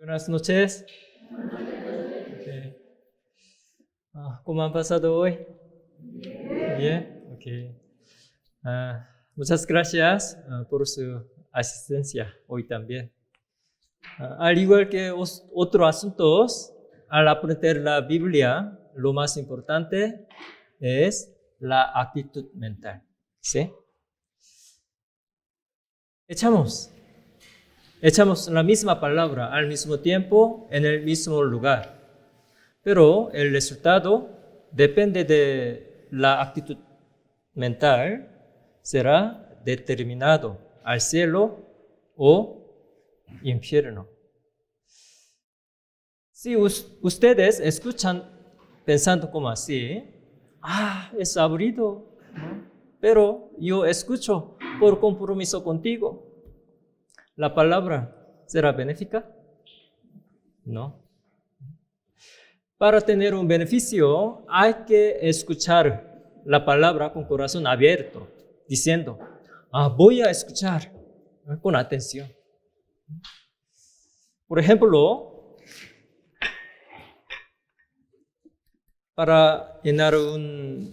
Buenas noches. Okay. ¿Cómo han pasado hoy? Bien. Okay. Muchas gracias por su asistencia hoy también. Al igual que otros asuntos, al aprender la Biblia, lo más importante es la actitud mental. ¿Sí? Echamos la misma palabra al mismo tiempo en el mismo lugar, pero el resultado depende de la actitud mental, será determinado al cielo o infierno. Si ustedes escuchan pensando como así, es aburrido, ¿no? Pero yo escucho por compromiso contigo, ¿la palabra será benéfica? No. Para tener un beneficio hay que escuchar la palabra con corazón abierto, diciendo, voy a escuchar con atención. Por ejemplo, para llenar una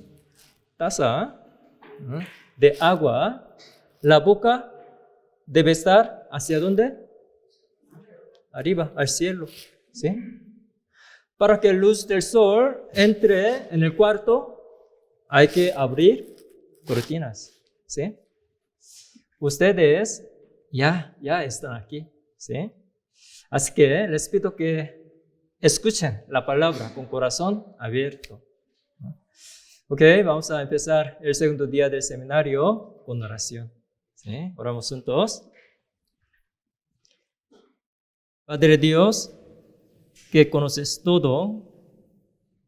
taza de agua, la boca debe estar ¿hacia dónde? Arriba, al cielo, ¿sí? Para que la luz del sol entre en el cuarto, hay que abrir cortinas, ¿sí? Ustedes ya están aquí, ¿sí? Así que les pido que escuchen la palabra con corazón abierto. Ok, vamos a empezar el segundo día del seminario con oración. ¿Sí? Oramos juntos. Padre Dios, que conoces todo,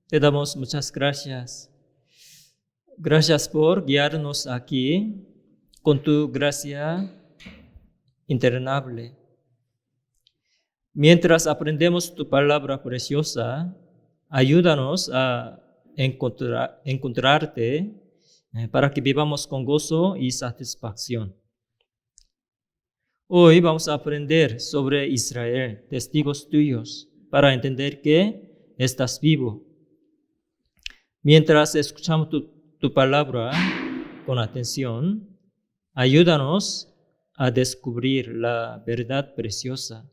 te damos muchas gracias. Gracias por guiarnos aquí con tu gracia interminable. Mientras aprendemos tu palabra preciosa, ayúdanos a encontrarte para que vivamos con gozo y satisfacción. Hoy vamos a aprender sobre Israel, testigos tuyos, para entender que estás vivo. Mientras escuchamos tu palabra con atención, ayúdanos a descubrir la verdad preciosa.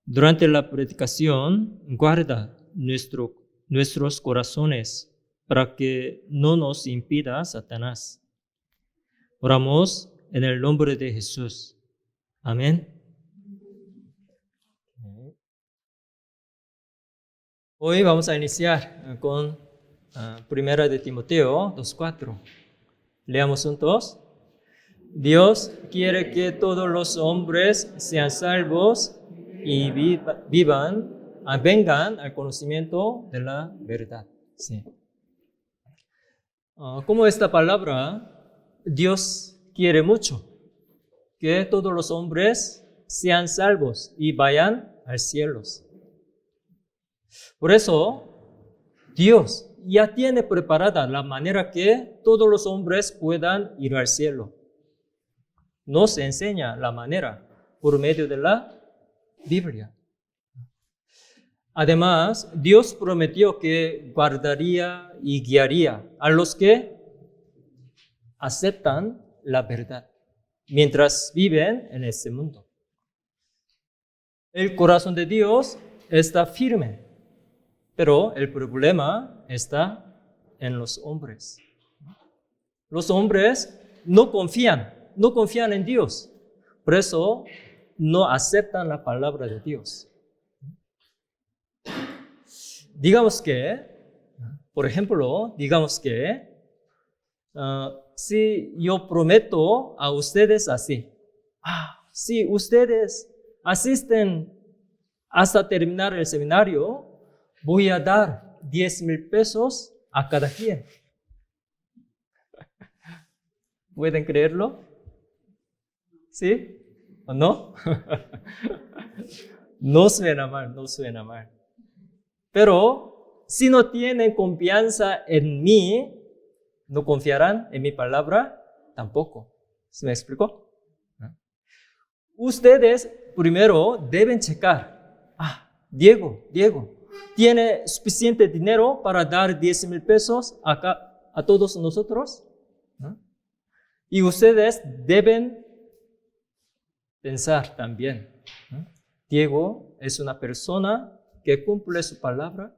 Durante la predicación, guarda nuestros corazones para que no nos impida Satanás. Oramos en el nombre de Jesús. Amén. Hoy vamos a iniciar con Primera de Timoteo 2:4. Leamos juntos. Dios quiere que todos los hombres sean salvos y vengan al conocimiento de la verdad. Sí. Como esta palabra, Dios quiere mucho que todos los hombres sean salvos y vayan al cielo. Por eso, Dios ya tiene preparada la manera que todos los hombres puedan ir al cielo. Nos enseña la manera por medio de la Biblia. Además, Dios prometió que guardaría y guiaría a los que aceptan la verdad mientras viven en este mundo. El corazón de Dios está firme, pero el problema está en los hombres. Los hombres no confían en Dios, por eso no aceptan la palabra de Dios. Por ejemplo, si yo prometo a ustedes así, si ustedes asisten hasta terminar el seminario, voy a dar 10,000 pesos a cada quien. ¿Pueden creerlo? ¿Sí o no? No suena mal. Pero si no tienen confianza en mí, no confiarán en mi palabra tampoco. ¿Se me explicó? Ustedes primero deben checar. Diego, ¿tiene suficiente dinero para dar 10,000 pesos a todos nosotros? ¿No? Y ustedes deben pensar también. ¿No? Diego es una persona que cumple su palabra.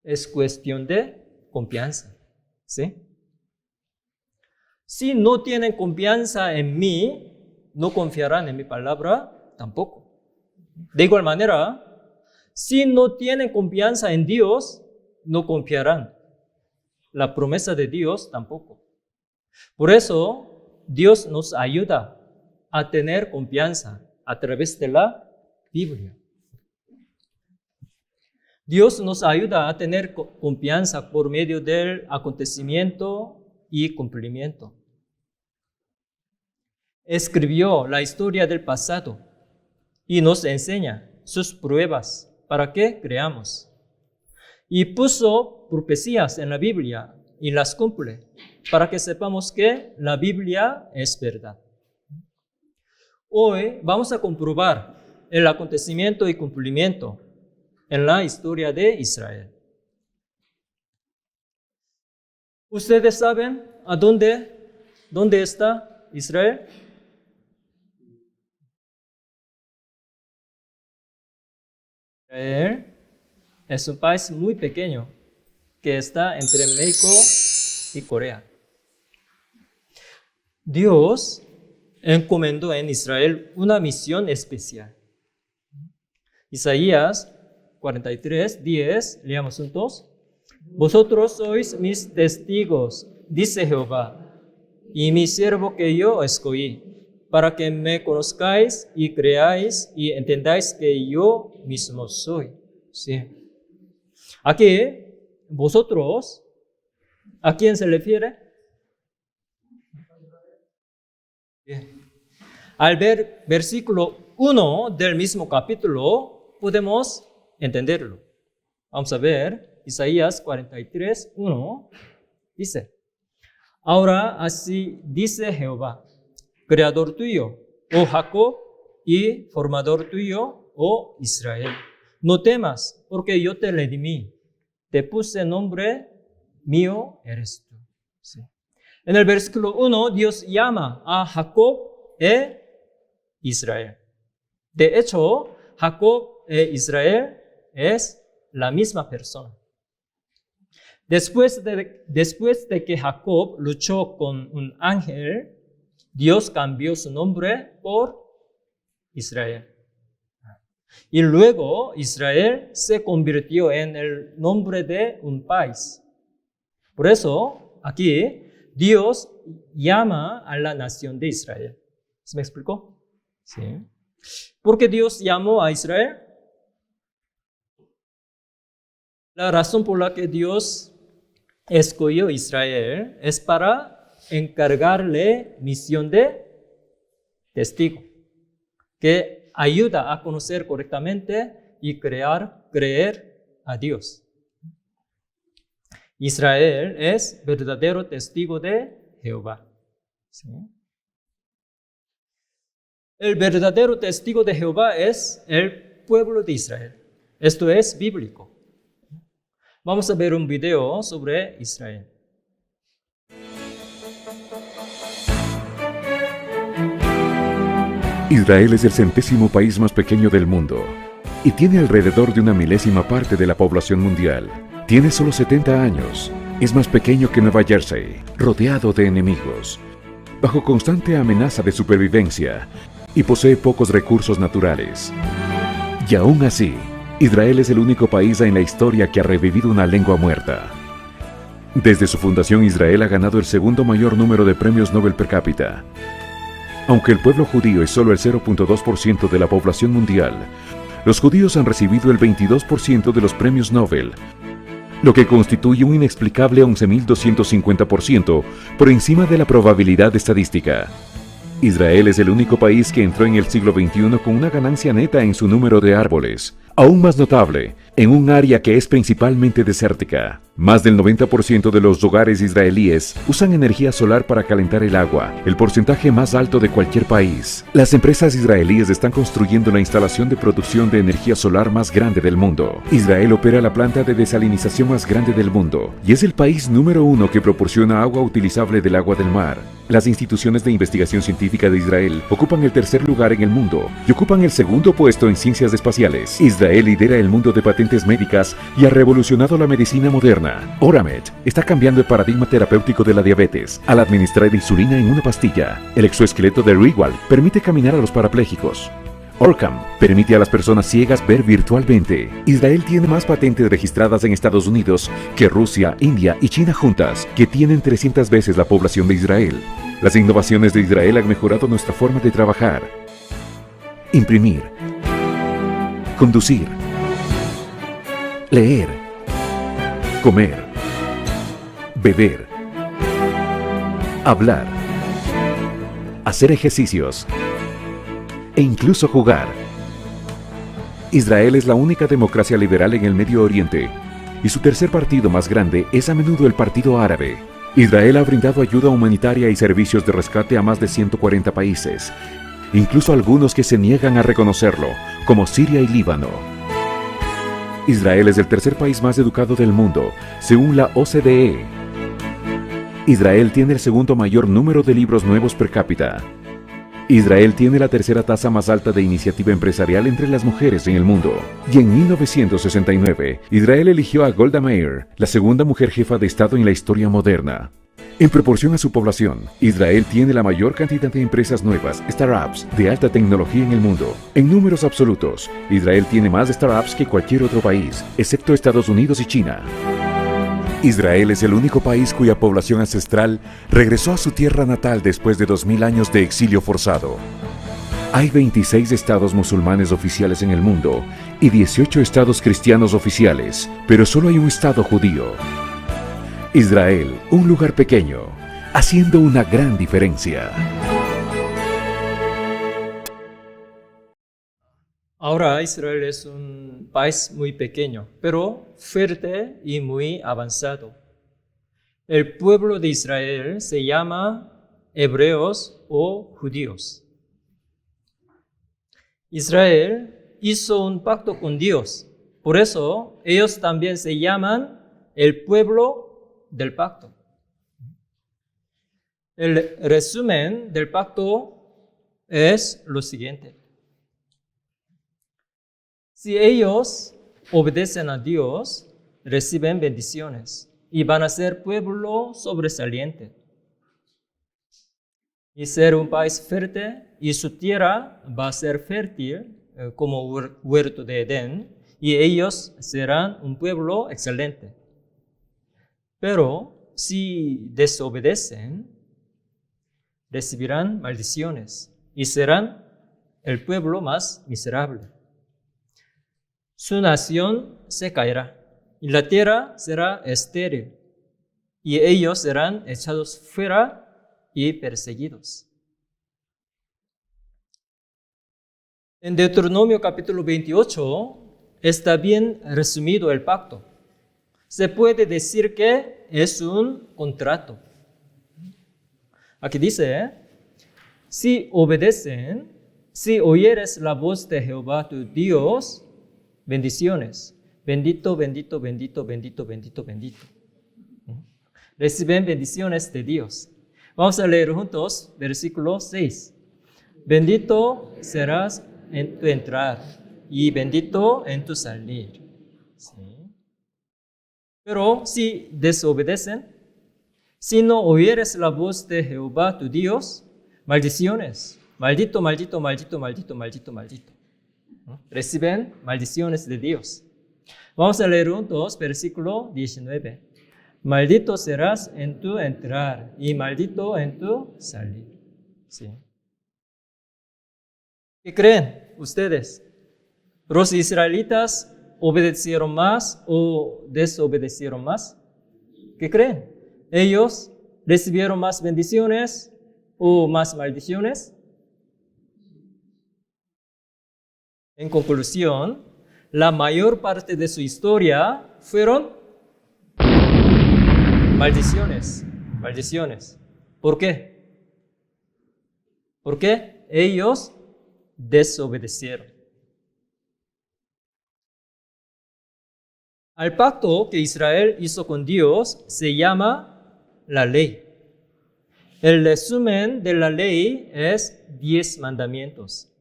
Es cuestión de confianza. ¿Sí? Si no tienen confianza en mí, no confiarán en mi palabra tampoco. De igual manera, si no tienen confianza en Dios, no confiarán. La promesa de Dios tampoco. Por eso, Dios nos ayuda a tener confianza a través de la Biblia. Dios nos ayuda a tener confianza por medio del acontecimiento y cumplimiento. Escribió la historia del pasado y nos enseña sus pruebas para que creamos. Y puso profecías en la Biblia y las cumple para que sepamos que la Biblia es verdad. Hoy vamos a comprobar el acontecimiento y cumplimiento en la historia de Israel. ¿Ustedes saben a dónde está Israel? Israel es un país muy pequeño que está entre México y Corea. Dios encomendó en Israel una misión especial. Isaías 43:10, leamos juntos. Vosotros sois mis testigos, dice Jehová, y mi siervo que yo escogí, para que me conozcáis y creáis y entendáis que yo mismo soy. Sí. Aquí, vosotros, ¿a quién se refiere? Bien. Al ver versículo 1 del mismo capítulo, podemos entenderlo. Vamos a ver, Isaías 43:1 dice: Ahora así dice Jehová, creador tuyo, oh Jacob, y formador tuyo, oh Israel. No temas, porque yo te redimí. Te puse nombre, mío eres tú. Sí. En el versículo 1, Dios llama a Jacob e Israel. De hecho, Jacob e Israel es la misma persona. Después de que Jacob luchó con un ángel, Dios cambió su nombre por Israel. Y luego Israel se convirtió en el nombre de un país. Por eso, aquí, Dios llama a la nación de Israel. ¿Se me explicó? Sí. ¿Por qué Dios llamó a Israel? La razón por la que Dios escogió a Israel es para encargarle misión de testigo, que ayuda a conocer correctamente y creer a Dios. Israel es verdadero testigo de Jehová. ¿Sí? El verdadero testigo de Jehová es el pueblo de Israel. Esto es bíblico. Vamos a ver un video sobre Israel. Israel es el 100º país más pequeño del mundo y tiene alrededor de 1/1000ª parte de la población mundial. Tiene solo 70 años, es más pequeño que Nueva Jersey, rodeado de enemigos, bajo constante amenaza de supervivencia y posee pocos recursos naturales. Y aún así, Israel es el único país en la historia que ha revivido una lengua muerta. Desde su fundación, Israel ha ganado el segundo mayor número de premios Nobel per cápita. Aunque el pueblo judío es solo el 0.2% de la población mundial, los judíos han recibido el 22% de los premios Nobel, lo que constituye un inexplicable 11.250% por encima de la probabilidad estadística. Israel es el único país que entró en el siglo XXI con una ganancia neta en su número de árboles. Aún más notable, en un área que es principalmente desértica. Más del 90% de los hogares israelíes usan energía solar para calentar el agua, el porcentaje más alto de cualquier país. Las empresas israelíes están construyendo la instalación de producción de energía solar más grande del mundo. Israel opera la planta de desalinización más grande del mundo y es el país número 1 que proporciona agua utilizable del agua del mar. Las instituciones de investigación científica de Israel ocupan el tercer lugar en el mundo y ocupan el segundo puesto en ciencias espaciales. Israel lidera el mundo de patentes médicas y ha revolucionado la medicina moderna. Oramed está cambiando el paradigma terapéutico de la diabetes al administrar insulina en una pastilla. El exoesqueleto de Rewal permite caminar a los parapléjicos. Orcam permite a las personas ciegas ver virtualmente. Israel tiene más patentes registradas en Estados Unidos que Rusia, India y China juntas, que tienen 300 veces la población de Israel. Las innovaciones de Israel han mejorado nuestra forma de trabajar, imprimir, conducir, leer, comer, beber, hablar, hacer ejercicios e incluso jugar. Israel es la única democracia liberal en el Medio Oriente y su tercer partido más grande es a menudo el Partido Árabe. Israel ha brindado ayuda humanitaria y servicios de rescate a más de 140 países, incluso algunos que se niegan a reconocerlo, como Siria y Líbano. Israel es el tercer país más educado del mundo, según la OCDE. Israel tiene el segundo mayor número de libros nuevos per cápita. Israel tiene la tercera tasa más alta de iniciativa empresarial entre las mujeres en el mundo. Y en 1969, Israel eligió a Golda Meir, la segunda mujer jefa de Estado en la historia moderna. En proporción a su población, Israel tiene la mayor cantidad de empresas nuevas, startups, de alta tecnología en el mundo. En números absolutos, Israel tiene más startups que cualquier otro país, excepto Estados Unidos y China. Israel es el único país cuya población ancestral regresó a su tierra natal después de 2000 años de exilio forzado. Hay 26 estados musulmanes oficiales en el mundo y 18 estados cristianos oficiales, pero solo hay un estado judío. Israel, un lugar pequeño, haciendo una gran diferencia. Ahora Israel es un país muy pequeño, pero fuerte y muy avanzado. El pueblo de Israel se llama hebreos o judíos. Israel hizo un pacto con Dios, por eso ellos también se llaman el pueblo del pacto. El resumen del pacto es lo siguiente. Si ellos obedecen a Dios, reciben bendiciones y van a ser pueblo sobresaliente. Y ser un país fuerte y su tierra va a ser fértil como huerto de Edén y ellos serán un pueblo excelente. Pero si desobedecen, recibirán maldiciones y serán el pueblo más miserable. Su nación se caerá y la tierra será estéril y ellos serán echados fuera y perseguidos. En Deuteronomio capítulo 28 está bien resumido el pacto. Se puede decir que es un contrato. Aquí dice, si obedecen, si oyeres la voz de Jehová tu Dios, bendiciones. Bendito, bendito, bendito, bendito, bendito, bendito. Reciben bendiciones de Dios. Vamos a leer juntos versículo 6. Bendito serás en tu entrar y bendito en tu salir. ¿Sí? Pero si desobedecen, si no oyeres la voz de Jehová tu Dios, maldiciones. Maldito, maldito, maldito, maldito, maldito, maldito. Reciben maldiciones de Dios. Vamos a leer juntos versículo 19. Maldito serás en tu entrar y maldito en tu salir. ¿Sí? ¿Qué creen ustedes? ¿Los israelitas obedecieron más o desobedecieron más? ¿Qué creen? ¿Ellos recibieron más bendiciones o más maldiciones? En conclusión, la mayor parte de su historia fueron maldiciones. ¿Por qué? Porque ellos desobedecieron. Al pacto que Israel hizo con Dios se llama la ley. El resumen de la ley es 10 mandamientos.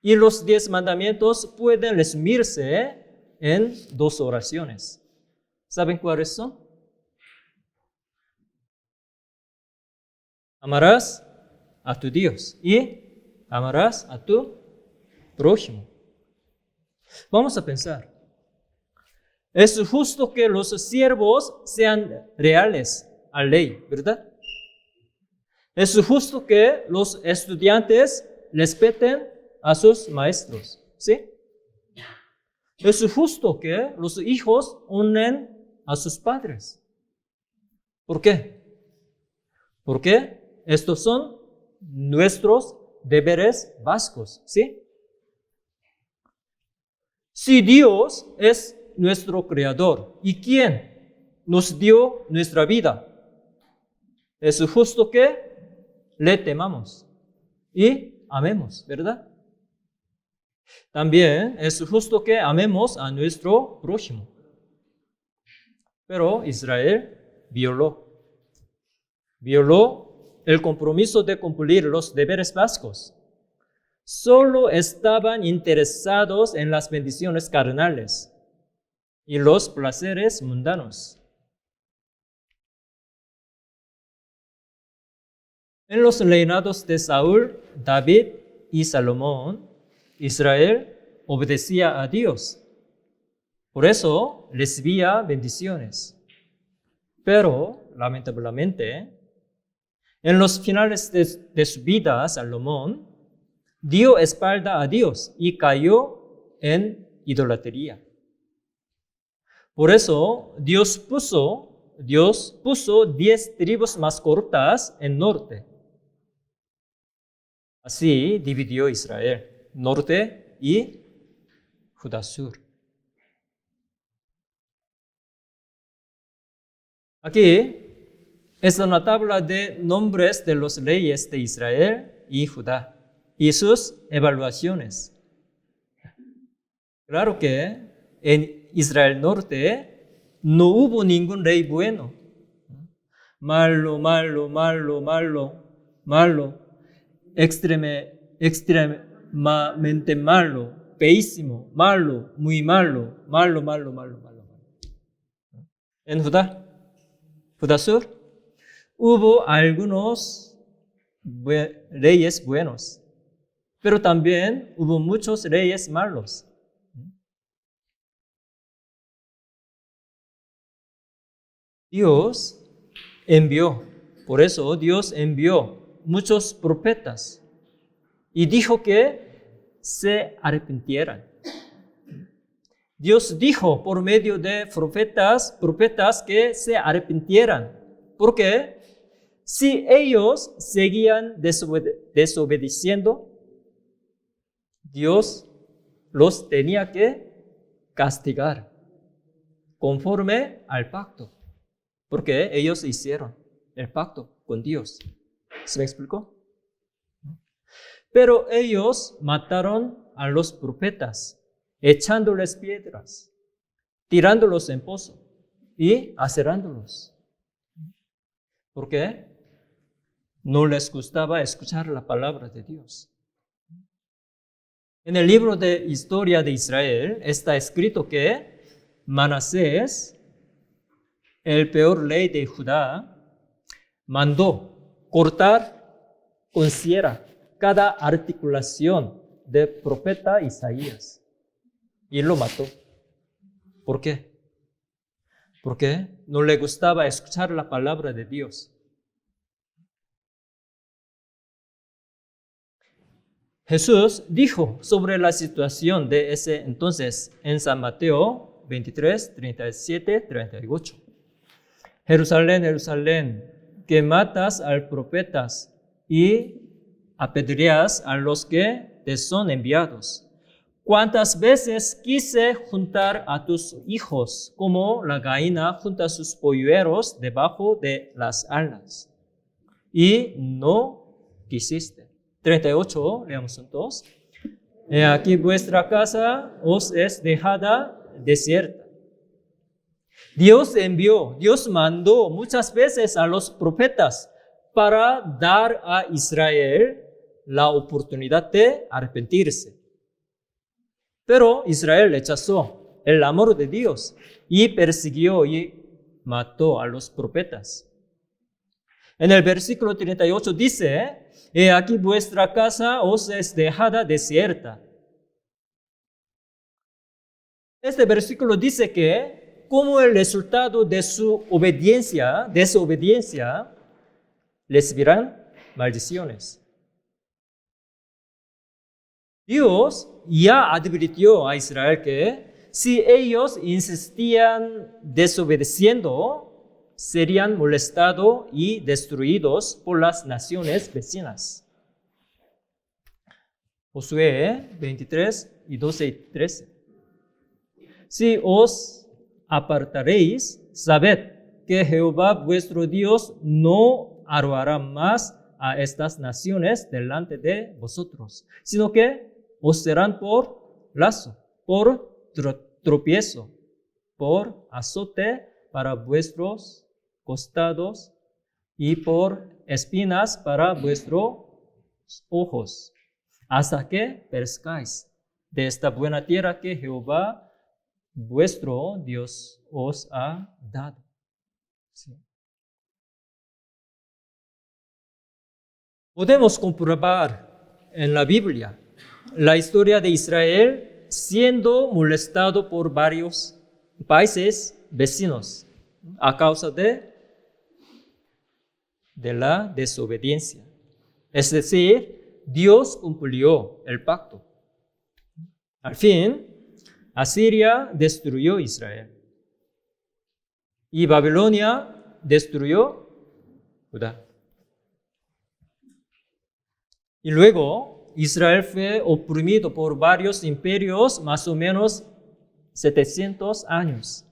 Y los 10 mandamientos pueden resumirse en 2 oraciones. ¿Saben cuáles son? Amarás a tu Dios y amarás a tu prójimo. Vamos a pensar. Es justo que los siervos sean reales a la ley, ¿verdad? Es justo que los estudiantes respeten a sus maestros, ¿sí? Es justo que los hijos honren a sus padres. ¿Por qué? Porque estos son nuestros deberes básicos, ¿sí? Si Dios es nuestro creador y quien nos dio nuestra vida, es justo que le temamos y amemos, ¿verdad? También es justo que amemos a nuestro prójimo. Pero Israel violó el compromiso de cumplir los deberes básicos. Solo estaban interesados en las bendiciones carnales y los placeres mundanos. En los reinados de Saúl, David y Salomón, Israel obedecía a Dios. Por eso recibía bendiciones. Pero, lamentablemente, en los finales de su vida, Salomón dio espalda a Dios y cayó en idolatría. Por eso, Dios puso 10 tribus más cortas en norte. Así dividió Israel, norte y Judá sur. Aquí es una tabla de nombres de los reyes de Israel y Judá y sus evaluaciones. Claro que en Israel norte no hubo ningún rey bueno. Malo, extremadamente malo, feísimo, malo, muy malo. En Judá sur, hubo algunos reyes buenos, pero también hubo muchos reyes malos. Por eso Dios envió muchos profetas y dijo que se arrepintieran. Dios dijo por medio de profetas que se arrepintieran, porque si ellos seguían desobedeciendo, Dios los tenía que castigar conforme al pacto, porque ellos hicieron el pacto con Dios. ¿Se me explicó? Pero ellos mataron a los profetas, echándoles piedras, tirándolos en pozo y aserrándolos. ¿Por qué? No les gustaba escuchar la palabra de Dios. En el libro de historia de Israel está escrito que Manasés, el peor rey de Judá, mandó cortar con sierra cada articulación del profeta Isaías. Y él lo mató. ¿Por qué? Porque no le gustaba escuchar la palabra de Dios. Jesús dijo sobre la situación de ese entonces en San Mateo 23, 37, 38. Jerusalén, Jerusalén, que matas a los profetas y apedreas a los que te son enviados. ¿Cuántas veces quise juntar a tus hijos como la gallina junta sus polluelos debajo de las alas? Y no quisiste. 38, leamos juntos. He aquí vuestra casa os es dejada desierta. Dios envió, Dios mandó muchas veces a los profetas para dar a Israel la oportunidad de arrepentirse. Pero Israel rechazó el amor de Dios y persiguió y mató a los profetas. En el versículo 38 dice, he aquí vuestra casa os es dejada desierta. Este versículo dice que como el resultado de su desobediencia, recibirán maldiciones. Dios ya advirtió a Israel que si ellos insistían desobedeciendo, serían molestados y destruidos por las naciones vecinas. Josué 23 y 12 y 13. Si os apartaréis, sabed que Jehová vuestro Dios no arrojará más a estas naciones delante de vosotros, sino que os serán por lazo, por tropiezo, por azote para vuestros costados y por espinas para vuestros ojos, hasta que perezcáis de esta buena tierra que Jehová vuestro Dios os ha dado. Sí. Podemos comprobar en la Biblia la historia de Israel siendo molestado por varios países vecinos a causa de la desobediencia. Es decir, Dios cumplió el pacto. Al fin, Asiria destruyó Israel y Babilonia destruyó Judá. Y luego Israel fue oprimido por varios imperios, más o menos 700 años.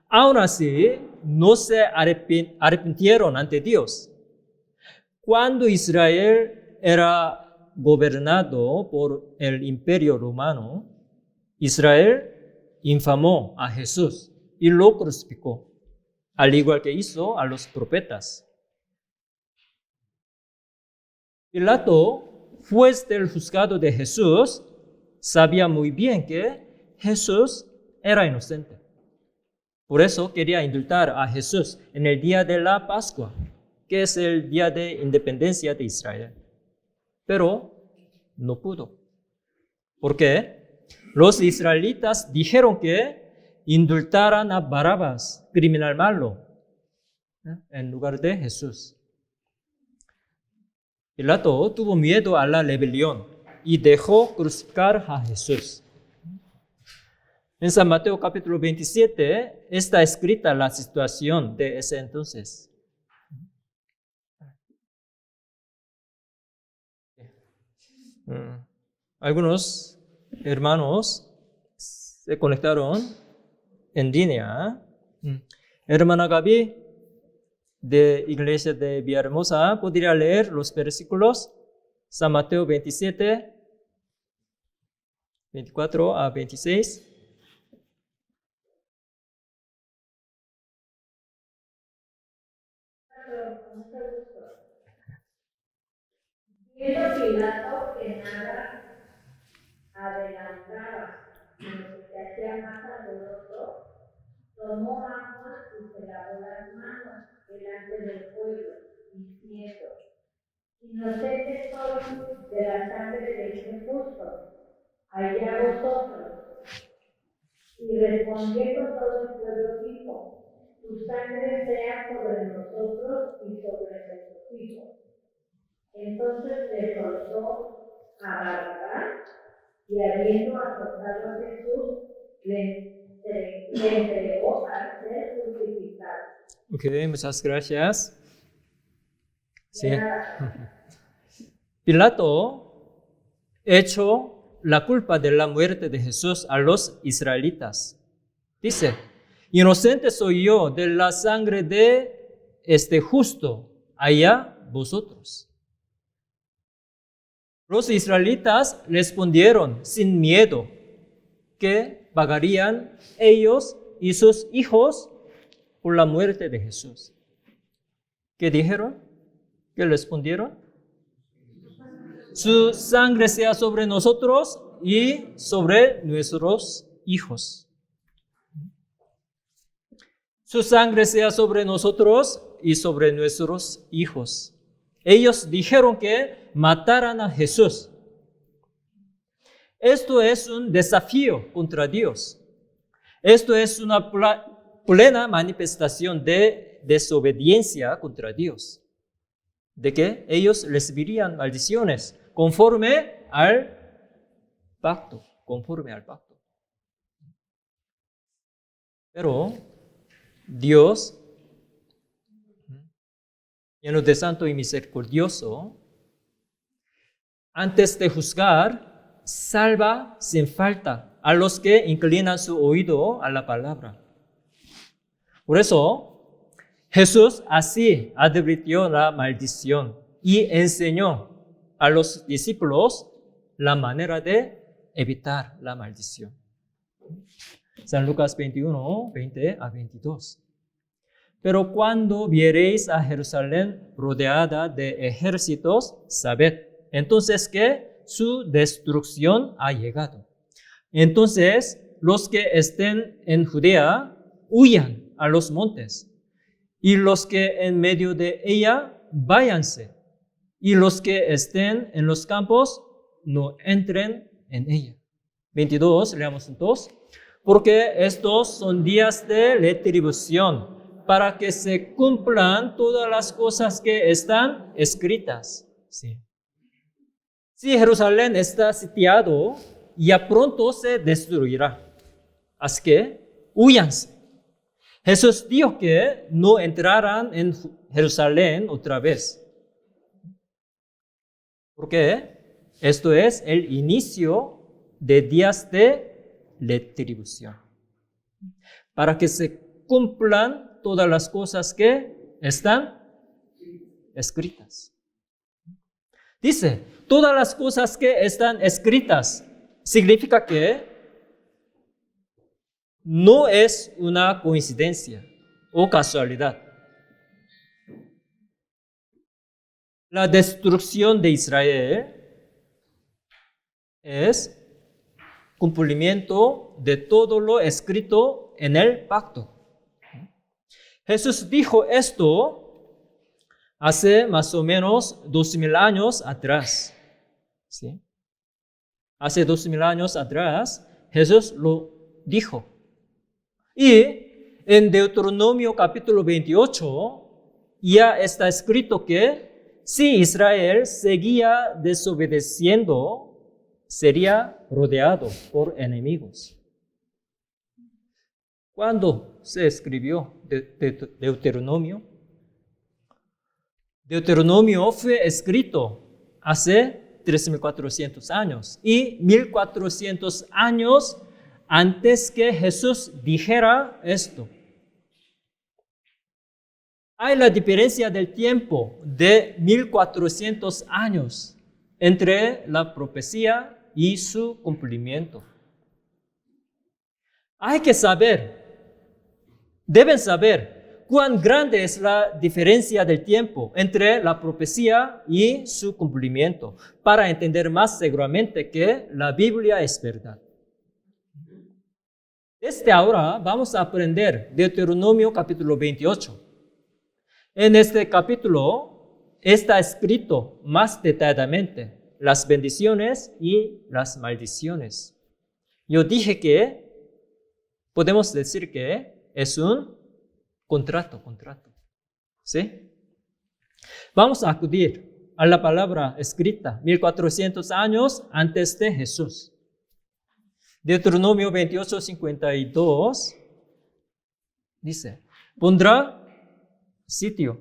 Aún así, no se arrepintieron ante Dios. Cuando Israel era gobernado por el imperio romano, Israel infamó a Jesús y lo crucificó, al igual que hizo a los profetas. Pilato, juez del juzgado de Jesús, sabía muy bien que Jesús era inocente. Por eso quería indultar a Jesús en el día de la Pascua, que es el día de independencia de Israel. Pero no pudo. ¿Por qué? Los israelitas dijeron que indultaran a Barrabás, criminal malo, en lugar de Jesús. Pilato tuvo miedo a la rebelión y dejó crucificar a Jesús. En San Mateo capítulo 27 está escrita la situación de ese entonces. Algunos hermanos se conectaron en línea. Hermana Gaby de Iglesia de Villahermosa, ¿podría leer los versículos? San Mateo 27, 24 a 26. Viendo Pilato que nada adelantaba, sino que se hacía más alboroto, tomó agua y se lavó las manos delante del pueblo, diciendo: Inocentes sois de la sangre de este justo, allá vosotros. Y respondiendo todo el pueblo dijo: Tu sangre sea sobre nosotros y sobre nuestros hijos. Entonces le soltó a Barrabás y habiendo azotado a Jesús, le entregó a ser crucificado. Ok, muchas gracias. Sí. Pilato echó la culpa de la muerte de Jesús a los israelitas. Dice, inocente soy yo de la sangre de este justo, allá vosotros. Los israelitas respondieron sin miedo que pagarían ellos y sus hijos por la muerte de Jesús. ¿Qué dijeron? ¿Qué respondieron? Su sangre sea sobre nosotros y sobre nuestros hijos. Su sangre sea sobre nosotros y sobre nuestros hijos. Ellos dijeron que mataran a Jesús. Esto es un desafío contra Dios. Esto es una plena manifestación de desobediencia contra Dios. De que ellos recibirían maldiciones conforme al pacto. Pero Dios, lleno de santo y misericordioso, antes de juzgar, salva sin falta a los que inclinan su oído a la palabra. Por eso, Jesús así advirtió la maldición y enseñó a los discípulos la manera de evitar la maldición. San Lucas 21, 20 a 22. Pero cuando viereis a Jerusalén rodeada de ejércitos, sabed entonces que su destrucción ha llegado. Entonces los que estén en Judea huyan a los montes, y los que en medio de ella váyanse, y los que estén en los campos no entren en ella. 22, leamos juntos. Porque estos son días de retribución, para que se cumplan todas las cosas que están escritas. Sí. Si Jerusalén está sitiado, ya pronto se destruirá. Así que, húyanse. Jesús dijo que no entrarán en Jerusalén otra vez. Porque esto es el inicio de días de retribución. Para que se cumplan todas las cosas que están escritas. Dice, todas las cosas que están escritas significa que no es una coincidencia o casualidad. La destrucción de Israel es cumplimiento de todo lo escrito en el pacto. Jesús dijo esto hace más o menos 2000 años atrás. ¿Sí? Hace 2000 años atrás, Jesús lo dijo. Y en Deuteronomio capítulo 28 ya está escrito que si Israel seguía desobedeciendo, sería rodeado por enemigos. ¿Cuándo se escribió Deuteronomio? Deuteronomio fue escrito hace 3.400 años y 1.400 años antes que Jesús dijera esto. Hay la diferencia del tiempo de 1.400 años entre la profecía y su cumplimiento. Hay que deben saber cuán grande es la diferencia del tiempo entre la profecía y su cumplimiento, para entender más seguramente que la Biblia es verdad. Desde ahora vamos a aprender Deuteronomio capítulo 28. En este capítulo está escrito más detalladamente las bendiciones y las maldiciones. Yo dije que podemos decir que es un contrato. ¿Sí? Vamos a acudir a la palabra escrita 1400 años antes de Jesús. Deuteronomio 28, 52 dice, pondrá sitio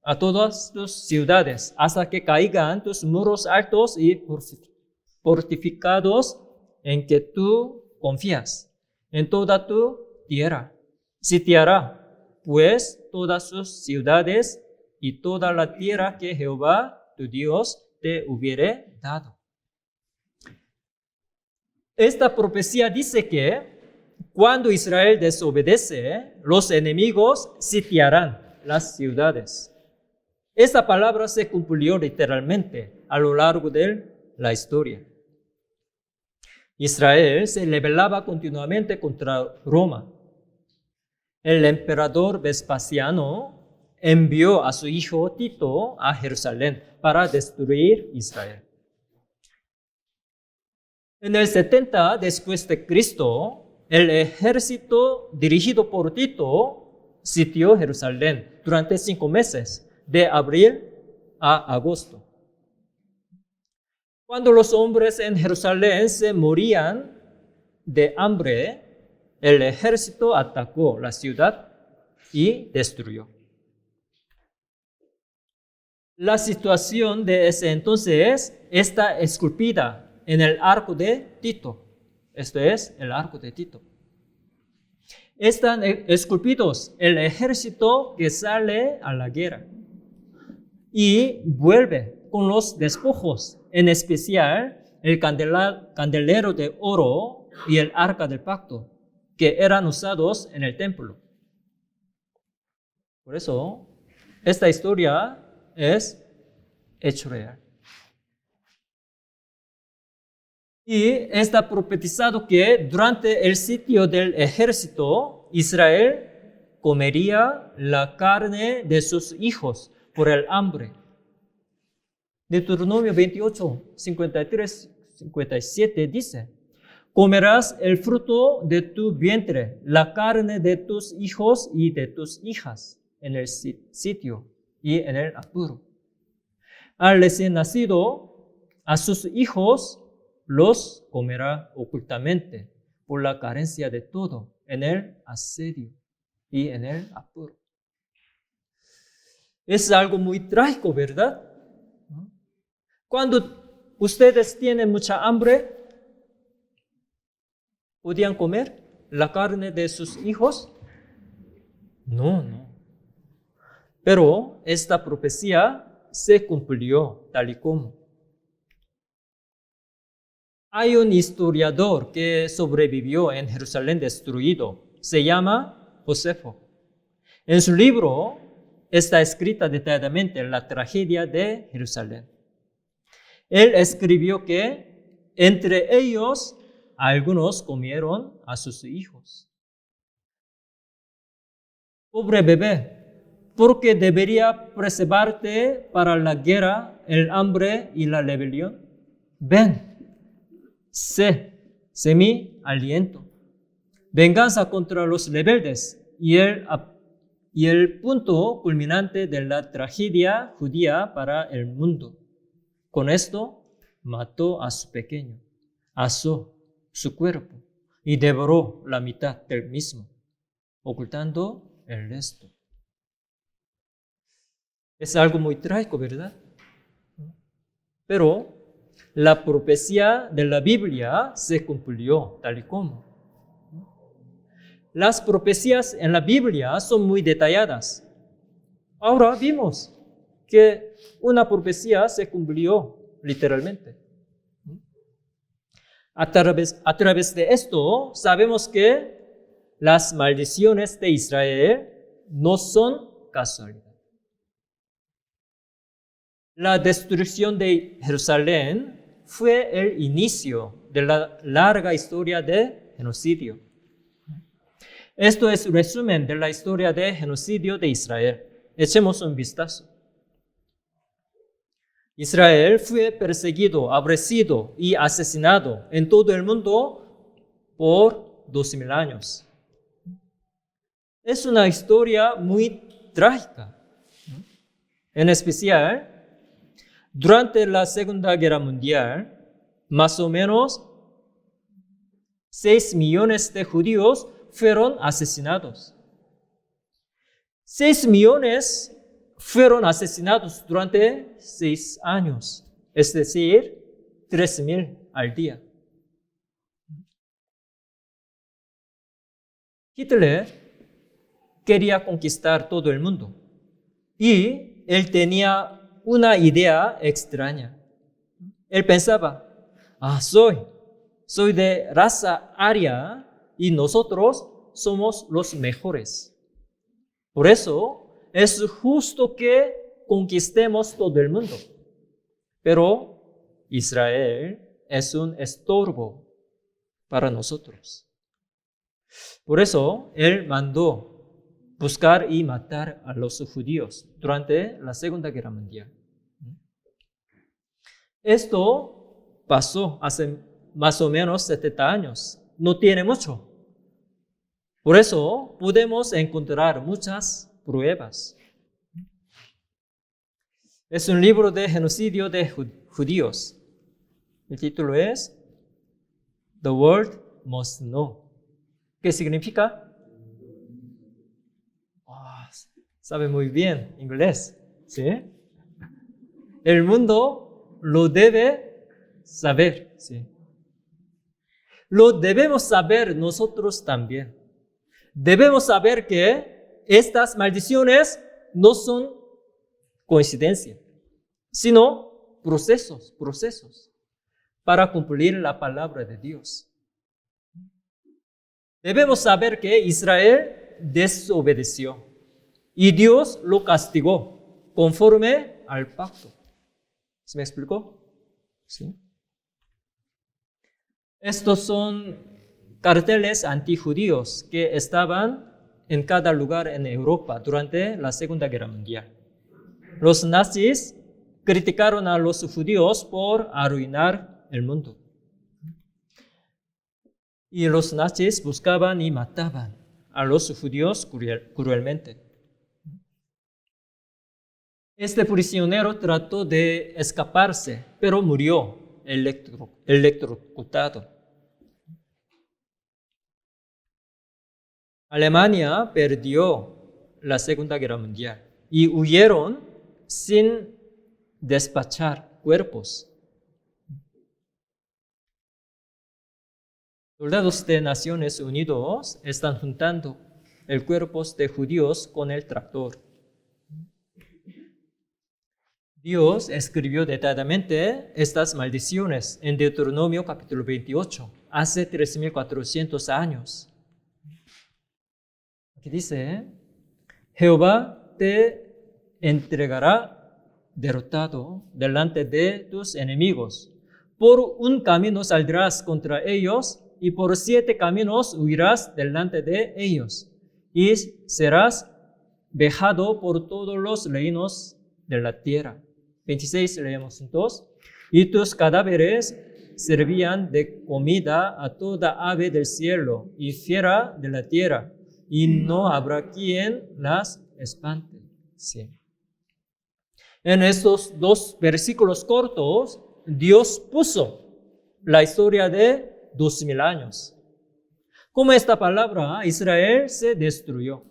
a todas tus ciudades, hasta que caigan tus muros altos y fortificados en que tú confías, en toda tu tierra. Sitiará, pues, todas sus ciudades y toda la tierra que Jehová, tu Dios, te hubiere dado. Esta profecía dice que cuando Israel desobedece, los enemigos sitiarán las ciudades. Esta palabra se cumplió literalmente a lo largo de la historia. Israel se rebelaba continuamente contra Roma. El emperador Vespasiano envió a su hijo Tito a Jerusalén para destruir Israel. En el 70 después de Cristo, el ejército dirigido por Tito sitió Jerusalén durante 5 meses, de abril a agosto. Cuando los hombres en Jerusalén se morían de hambre, el ejército atacó la ciudad y destruyó. La situación de ese entonces está esculpida en el arco de Tito. Esto es el arco de Tito. Están esculpidos el ejército que sale a la guerra y vuelve con los despojos, en especial el candelero de oro y el arca del pacto, que eran usados en el templo. Por eso, esta historia es hecho real. Y está profetizado que durante el sitio del ejército, Israel comería la carne de sus hijos por el hambre. Deuteronomio 28, 53, 57 dice: comerás el fruto de tu vientre, la carne de tus hijos y de tus hijas en el sitio y en el apuro. Al recién nacido, a sus hijos los comerá ocultamente por la carencia de todo en el asedio y en el apuro. Es algo muy trágico, ¿verdad? Cuando ustedes tienen mucha hambre, ¿podían comer la carne de sus hijos? No. Pero esta profecía se cumplió tal y como. Hay un historiador que sobrevivió en Jerusalén destruido. Se llama Josefo. En su libro está escrita detalladamente la tragedia de Jerusalén. Él escribió que entre ellos algunos comieron a sus hijos. Pobre bebé, ¿por qué debería preservarte para la guerra, el hambre y la rebelión? Ven. Sé mi aliento. Venganza contra los rebeldes y el punto culminante de la tragedia judía para el mundo. Con esto mató a su pequeño, asó su cuerpo y devoró la mitad del mismo, ocultando el resto. Es algo muy trágico, ¿verdad? Pero la profecía de la Biblia se cumplió tal y como. Las profecías en la Biblia son muy detalladas. Ahora vimos que una profecía se cumplió literalmente. A través de esto sabemos que las maldiciones de Israel no son casualidad. La destrucción de Jerusalén fue el inicio de la larga historia de genocidio. Esto es un resumen de la historia de genocidio de Israel. Echemos un vistazo. Israel fue perseguido, aborrecido y asesinado en todo el mundo por 2000 años. Es una historia muy trágica. En especial, durante la Segunda Guerra Mundial, más o menos 6 millones de judíos fueron asesinados. 6 millones fueron asesinados durante 6 años, es decir, 3,000 al día. Hitler quería conquistar todo el mundo y él tenía una idea extraña. Él pensaba, soy de raza aria y nosotros somos los mejores. Por eso es justo que conquistemos todo el mundo. Pero Israel es un estorbo para nosotros. Por eso él mandó buscar y matar a los judíos durante la Segunda Guerra Mundial. Esto pasó hace más o menos 70 años. No tiene mucho. Por eso podemos encontrar muchas pruebas. Es un libro de genocidio de judíos. El título es The World Must Know. ¿Qué significa? Sabe muy bien inglés, ¿sí? El mundo lo debe saber, ¿sí? Lo debemos saber nosotros también. Debemos saber que estas maldiciones no son coincidencia, sino procesos para cumplir la palabra de Dios. Debemos saber que Israel desobedeció y Dios lo castigó conforme al pacto. ¿Se me explicó? Sí. Estos son carteles antijudíos que estaban en cada lugar en Europa durante la Segunda Guerra Mundial. Los nazis criticaron a los judíos por arruinar el mundo. Y los nazis buscaban y mataban a los judíos cruelmente. Este prisionero trató de escaparse, pero murió electrocutado. Alemania perdió la Segunda Guerra Mundial y huyeron sin despachar cuerpos. Soldados de Naciones Unidas están juntando el cuerpo de judíos con el tractor. Dios escribió detalladamente estas maldiciones en Deuteronomio capítulo 28, hace 3,400 años. Aquí dice, Jehová te entregará derrotado delante de tus enemigos. Por un camino saldrás contra ellos y por 7 caminos huirás delante de ellos. Y serás vejado por todos los reinos de la tierra. 26 leemos entonces. Y tus cadáveres servían de comida a toda ave del cielo y fiera de la tierra, y no habrá quien las espante. Sí. En estos 2 versículos cortos, Dios puso la historia de 2000 años. Como esta palabra, Israel se destruyó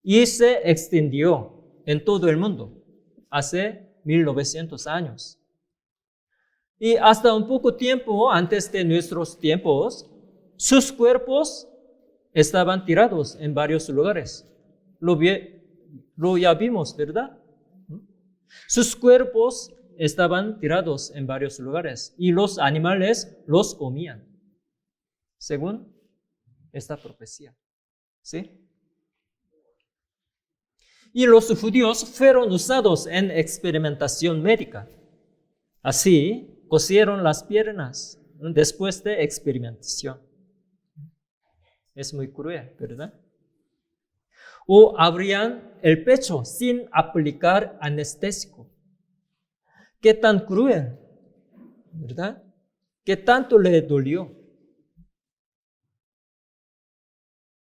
y se extendió en todo el mundo hace 1900 años. Y hasta un poco tiempo antes de nuestros tiempos, sus cuerpos estaban tirados en varios lugares. Lo ya vimos, ¿verdad? Sus cuerpos estaban tirados en varios lugares y los animales los comían, según esta profecía. ¿Sí? Y los judíos fueron usados en experimentación médica. Así, cosieron las piernas después de experimentación. Es muy cruel, ¿verdad? O abrían el pecho sin aplicar anestésico. ¿Qué tan cruel? ¿Verdad? ¿Qué tanto le dolió?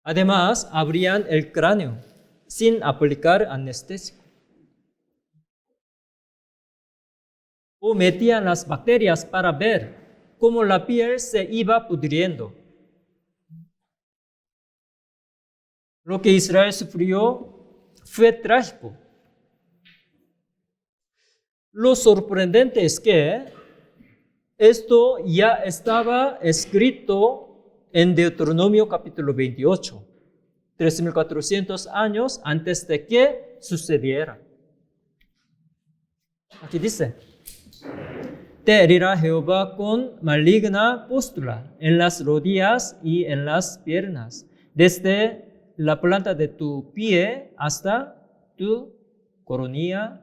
Además, abrían el cráneo sin aplicar anestésico. O metían las bacterias para ver cómo la piel se iba pudriendo. Lo que Israel sufrió fue trágico. Lo sorprendente es que esto ya estaba escrito en Deuteronomio capítulo 28, 3.400 años antes de que sucediera. Aquí dice: te herirá Jehová con maligna pústula en las rodillas y en las piernas, desde la planta de tu pie hasta tu coronilla,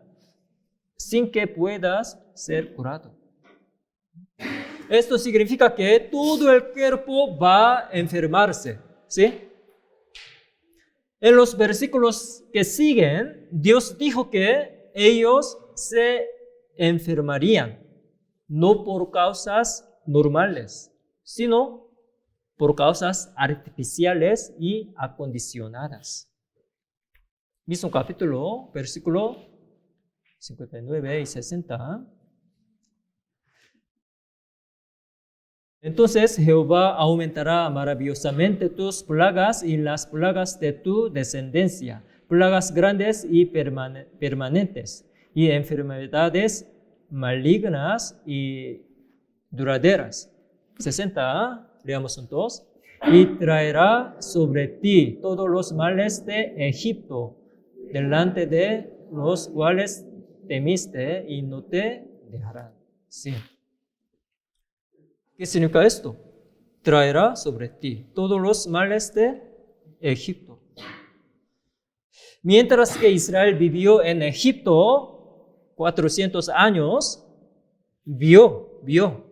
sin que puedas ser curado. Esto significa que todo el cuerpo va a enfermarse, ¿sí? En los versículos que siguen, Dios dijo que ellos se enfermarían, no por causas normales, sino por causas artificiales y acondicionadas. Mismo capítulo, versículo 59 y 60. Entonces Jehová aumentará maravillosamente tus plagas y las plagas de tu descendencia, plagas grandes y permanentes, y enfermedades malignas y duraderas. 60, leamos juntos. Y traerá sobre ti todos los males de Egipto, delante de los cuales temiste, y no te dejarán. Sí. ¿Qué significa esto? Traerá sobre ti todos los males de Egipto. Mientras que Israel vivió en Egipto 400 años, vio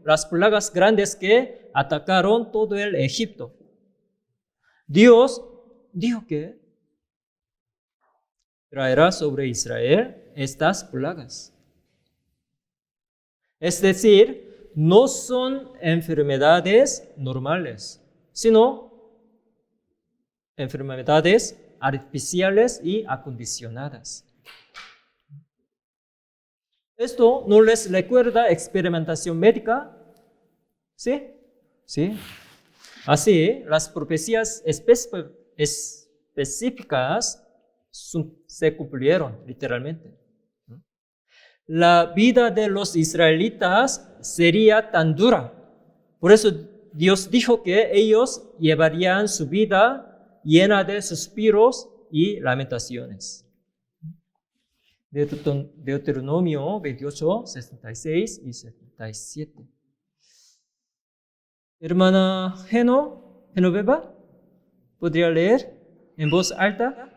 las plagas grandes que atacaron todo el Egipto. Dios dijo que traerá sobre Israel estas plagas. Es decir, no son enfermedades normales, sino enfermedades artificiales y acondicionadas. ¿Esto no les recuerda experimentación médica? ¿Sí? Sí. Así, las profecías específicas se cumplieron literalmente. La vida de los israelitas sería tan dura. Por eso Dios dijo que ellos llevarían su vida llena de suspiros y lamentaciones. Deuteronomio 28, 66 y 77. Hermana Genoveva, ¿podría leer en voz alta?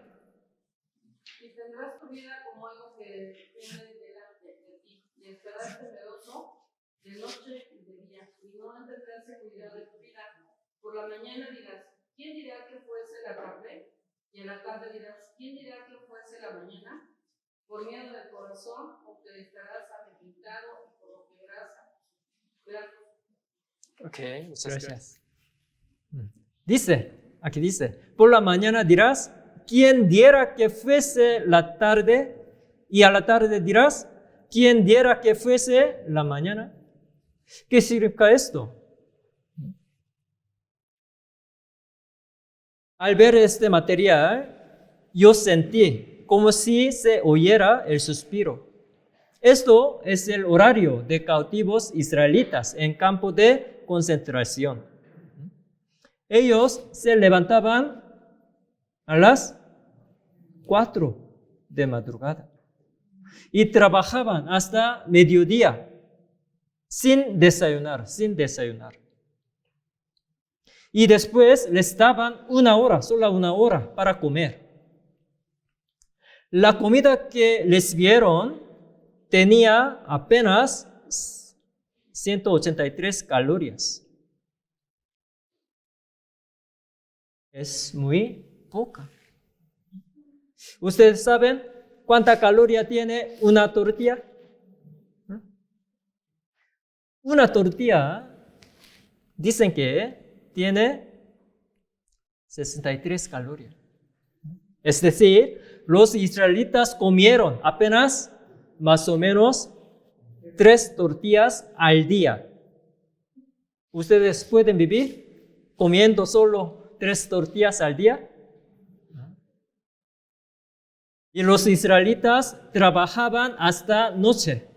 Y tendrás tu vida como algo que viene delante de ti, y estarás temeroso de noche y de día, y no tendrás seguridad de tu vida. Por la mañana dirás, ¿quién dirá que fuese la tarde? Y en la tarde dirás, ¿quién dirá que fuese la mañana? Por miedo del corazón, o te estarás amedrentado, y por lo que verás. Ok, muchas gracias. Aquí dice, por la mañana dirás, ¿quién diera que fuese la tarde? Y a la tarde dirás, ¿quién diera que fuese la mañana? ¿Qué significa esto? Al ver este material, yo sentí como si se oyera el suspiro. Esto es el horario de cautivos israelitas en campo de concentración. Ellos se levantaban a las 4 de madrugada y trabajaban hasta mediodía sin desayunar. Y después les daban solo una hora para comer. La comida que les dieron tenía apenas 183 calorías. Es muy poca. ¿Ustedes saben cuánta caloría tiene una tortilla? Una tortilla, dicen que tiene 63 calorías. Es decir, los israelitas comieron apenas más o menos 3 tortillas al día. ¿Ustedes pueden vivir comiendo solo 3 tortillas al día? Y los israelitas trabajaban hasta noche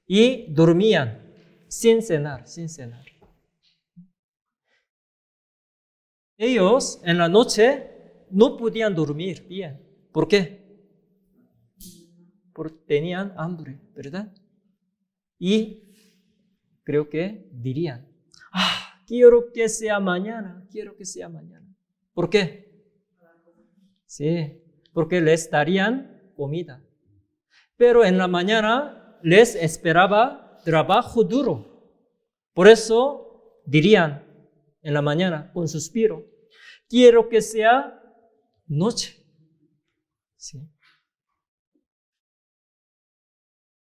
y dormían sin cenar. Ellos en la noche no podían dormir bien. ¿Por qué? Porque tenían hambre, ¿verdad? Y creo que dirían, quiero que sea mañana. ¿Por qué? Sí, porque les darían comida. Pero en la mañana les esperaba trabajo duro. Por eso dirían en la mañana con suspiro, quiero que sea noche. Sí.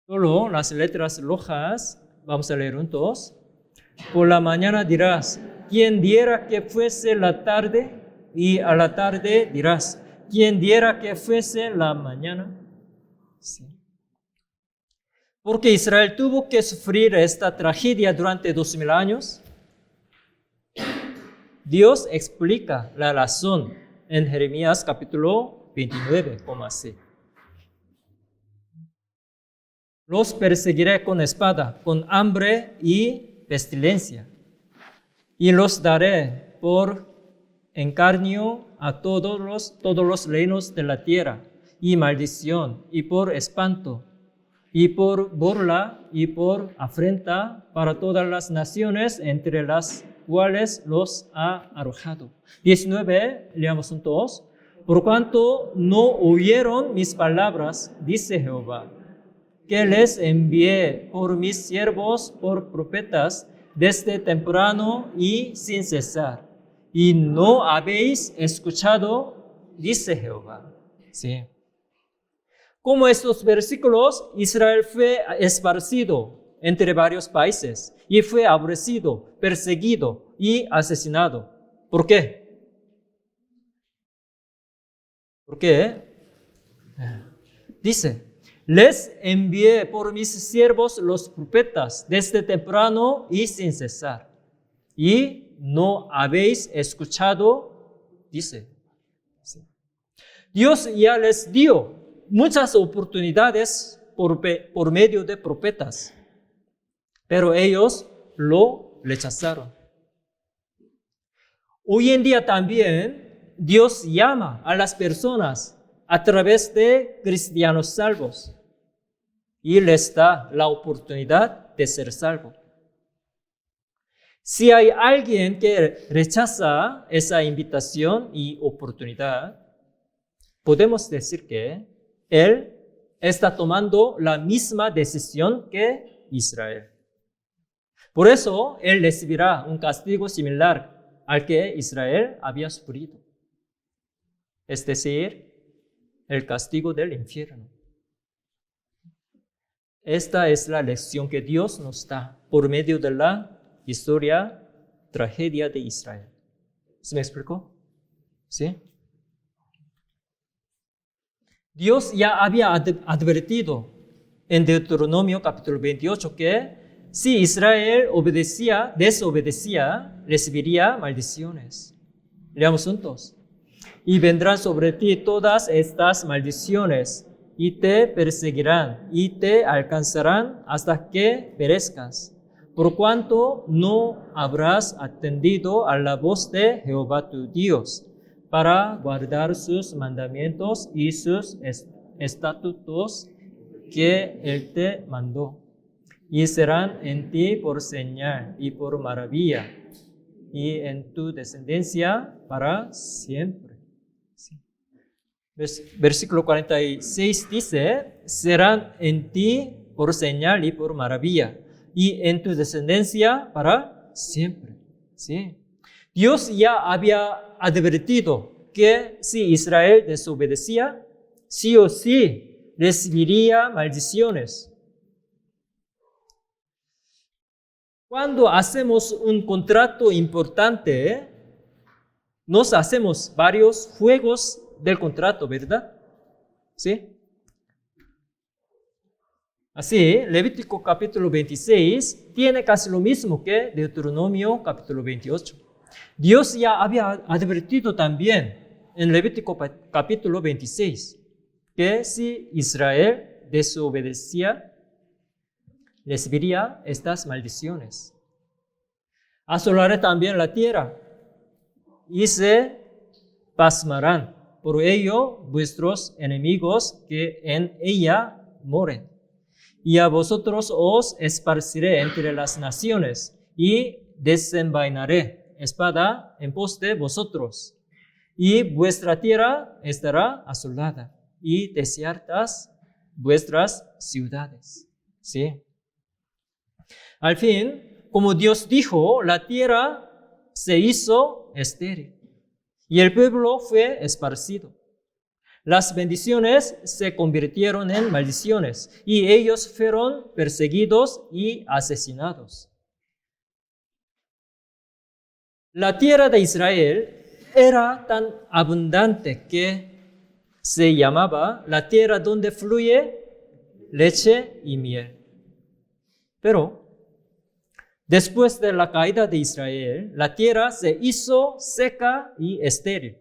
Solo las letras rojas, vamos a leer juntos. Por la mañana dirás, quien diera que fuese la tarde, y a la tarde dirás, quien diera que fuese la mañana. Sí. Porque Israel tuvo que sufrir esta tragedia durante 2000 años. Dios explica la razón en Jeremías capítulo 29, como así. Los perseguiré con espada, con hambre y pestilencia, y los daré por encarnio a todos los reinos de la tierra, y maldición, y por espanto, y por burla, y por afrenta para todas las naciones entre las cuales los ha arrojado. 19, leamos juntos. Por cuanto no oyeron mis palabras, dice Jehová, que les envié por mis siervos, por profetas, desde temprano y sin cesar. Y no habéis escuchado, dice Jehová. Sí. Como estos versículos, Israel fue esparcido entre varios países y fue aborrecido, perseguido y asesinado. ¿Por qué? Dice, les envié por mis siervos los profetas desde temprano y sin cesar. Y no habéis escuchado, dice. Sí. Dios ya les dio muchas oportunidades por medio de profetas, pero ellos lo rechazaron. Hoy en día también Dios llama a las personas a través de cristianos salvos y les da la oportunidad de ser salvo. Si hay alguien que rechaza esa invitación y oportunidad, podemos decir que él está tomando la misma decisión que Israel. Por eso, él recibirá un castigo similar al que Israel había sufrido. Es decir, el castigo del infierno. Esta es la lección que Dios nos da por medio de la historia, tragedia de Israel. ¿Se me explicó? ¿Sí? Dios ya había advertido en Deuteronomio capítulo 28 que si Israel desobedecía, recibiría maldiciones. Leamos juntos. Y vendrán sobre ti todas estas maldiciones, y te perseguirán, y te alcanzarán hasta que perezcas, por cuanto no habrás atendido a la voz de Jehová tu Dios, para guardar sus mandamientos y sus estatutos que Él te mandó. Y serán en ti por señal y por maravilla, y en tu descendencia para siempre. Sí. Versículo 46 dice, serán en ti por señal y por maravilla, y en tu descendencia para siempre. Sí. Dios ya había advertido que si Israel desobedecía, sí o sí recibiría maldiciones. Cuando hacemos un contrato importante, nos hacemos varios juegos del contrato, ¿verdad? ¿Sí? Así, Levítico capítulo 26 tiene casi lo mismo que Deuteronomio capítulo 28. Dios ya había advertido también en Levítico capítulo 26 que si Israel desobedecía, recibiría estas maldiciones. Asolaré también la tierra y se pasmarán por ello vuestros enemigos que en ella moren. Y a vosotros os esparciré entre las naciones y desenvainaré espada en pos de vosotros. Y vuestra tierra estará asolada y desiertas vuestras ciudades. ¿Sí? Al fin, como Dios dijo, la tierra se hizo estéril y el pueblo fue esparcido. Las bendiciones se convirtieron en maldiciones y ellos fueron perseguidos y asesinados. La tierra de Israel era tan abundante que se llamaba la tierra donde fluye leche y miel. Pero después de la caída de Israel, la tierra se hizo seca y estéril.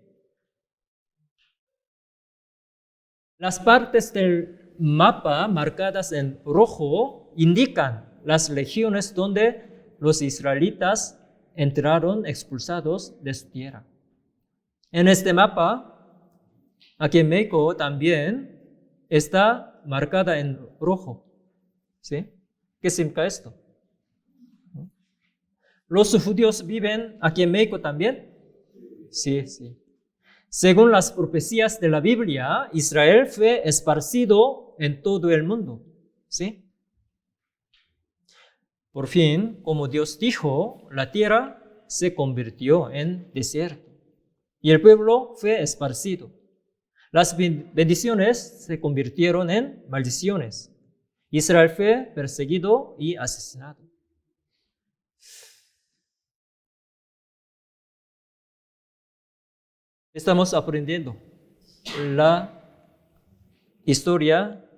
Las partes del mapa marcadas en rojo indican las regiones donde los israelitas entraron expulsados de su tierra. En este mapa, aquí en México también está marcada en rojo. ¿Sí? ¿Qué significa esto? ¿Los judíos viven aquí en México también? Sí, sí. Según las profecías de la Biblia, Israel fue esparcido en todo el mundo. ¿Sí? Por fin, como Dios dijo, la tierra se convirtió en desierto y el pueblo fue esparcido. Las bendiciones se convirtieron en maldiciones. Israel fue perseguido y asesinado. Estamos aprendiendo la historia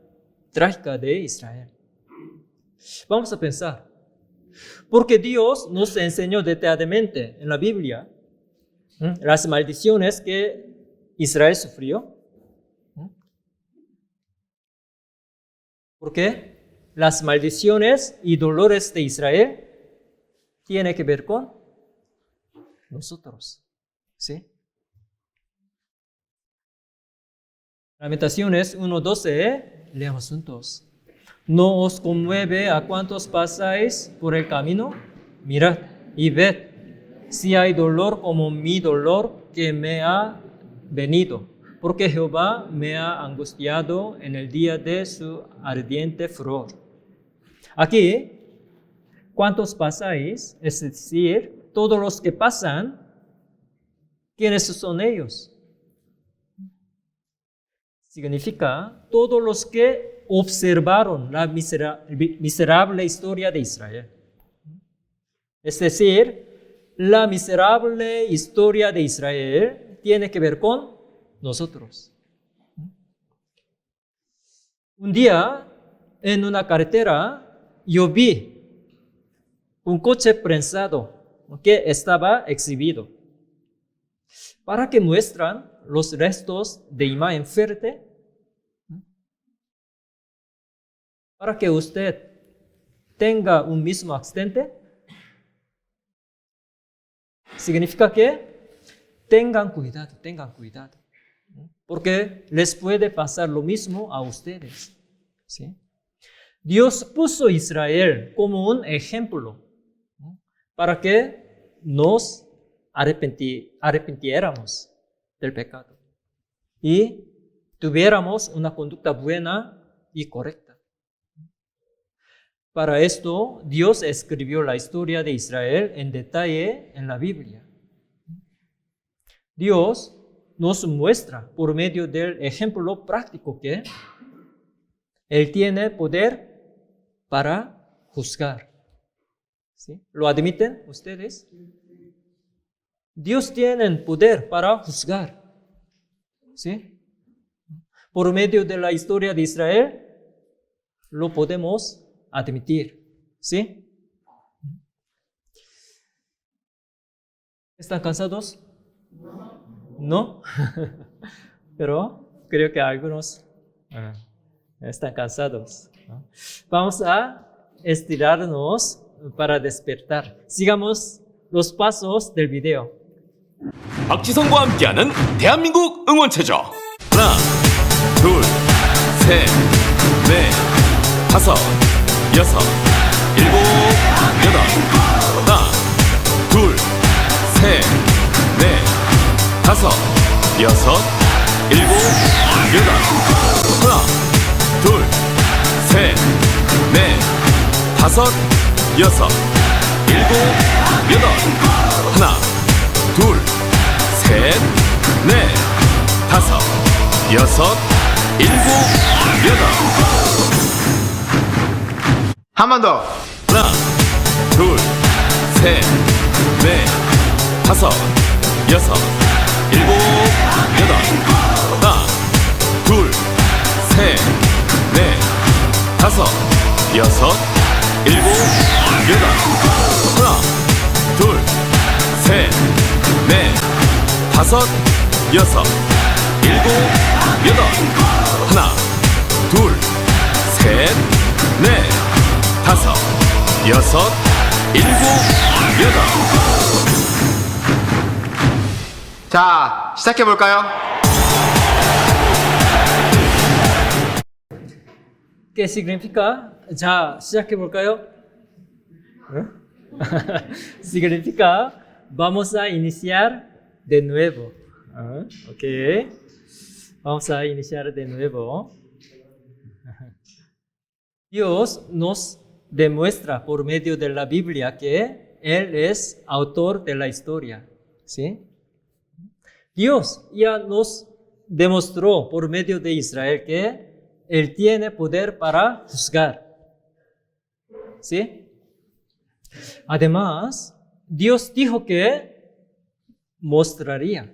trágica de Israel. Vamos a pensar, porque Dios nos enseñó detalladamente en la Biblia las maldiciones que Israel sufrió. Porque las maldiciones y dolores de Israel tienen que ver con nosotros. ¿Sí? Lamentaciones 1:12, leamos juntos. ¿No os conmueve a cuantos pasáis por el camino? Mirad y ved si hay dolor como mi dolor que me ha venido, porque Jehová me ha angustiado en el día de su ardiente furor. Aquí, ¿cuántos pasáis? Es decir, todos los que pasan, ¿quiénes son ellos? Significa todos los que observaron la miserable historia de Israel. Es decir, la miserable historia de Israel tiene que ver con nosotros. Un día, en una carretera, yo vi un coche prensado que estaba exhibido. ¿Para qué muestran los restos de imagen fuerte? Para que usted tenga un mismo accidente. Significa que tengan cuidado. Porque les puede pasar lo mismo a ustedes. ¿Sí? Dios puso a Israel como un ejemplo para que nos arrepintiéramos del pecado y tuviéramos una conducta buena y correcta. Para esto, Dios escribió la historia de Israel en detalle en la Biblia. Dios nos muestra por medio del ejemplo práctico que Él tiene poder para juzgar. ¿Sí? ¿Lo admiten ustedes? Dios tiene poder para juzgar. ¿Sí? Por medio de la historia de Israel, lo podemos admitir. ¿Sí? ¿Están cansados? ¿No? Pero creo que algunos están cansados. ¿No? Vamos a estirarnos para despertar. Sigamos los pasos del video. 박지성과 함께하는 대한민국 응원체조. 하나, 둘, 셋, 넷, 다섯, 여섯, 일곱, 여덟. 하나, 둘, 셋, 넷, 다섯, 여섯, 일곱, 여덟. 하나, 둘, 셋, 넷, 다섯, 여섯, 일곱, 여덟. 하나, 둘, 셋, 넷, 다섯, 여섯, 일곱, 여덟. 한 번 더. 하나, 둘, 셋, 넷, 다섯, 여섯, 일곱, 여덟. 하나, 둘, 셋, 넷, 다섯, 여섯, 일곱, 여덟. 하나, 둘, 셋, 넷, 다섯, 여섯, 일곱, 여덟. 하나, 둘, 셋, 넷, 다섯, 여섯, 일곱, 여덟. 자, 시작해 볼까요? ¿Qué significa? 자, 시작해 볼까요? Significa vamos a iniciar de nuevo. Ok. Vamos a iniciar de nuevo. Dios nos demuestra por medio de la Biblia que Él es autor de la historia. ¿Sí? Dios ya nos demostró por medio de Israel que Él tiene poder para juzgar. ¿Sí? Además, Dios dijo que mostraría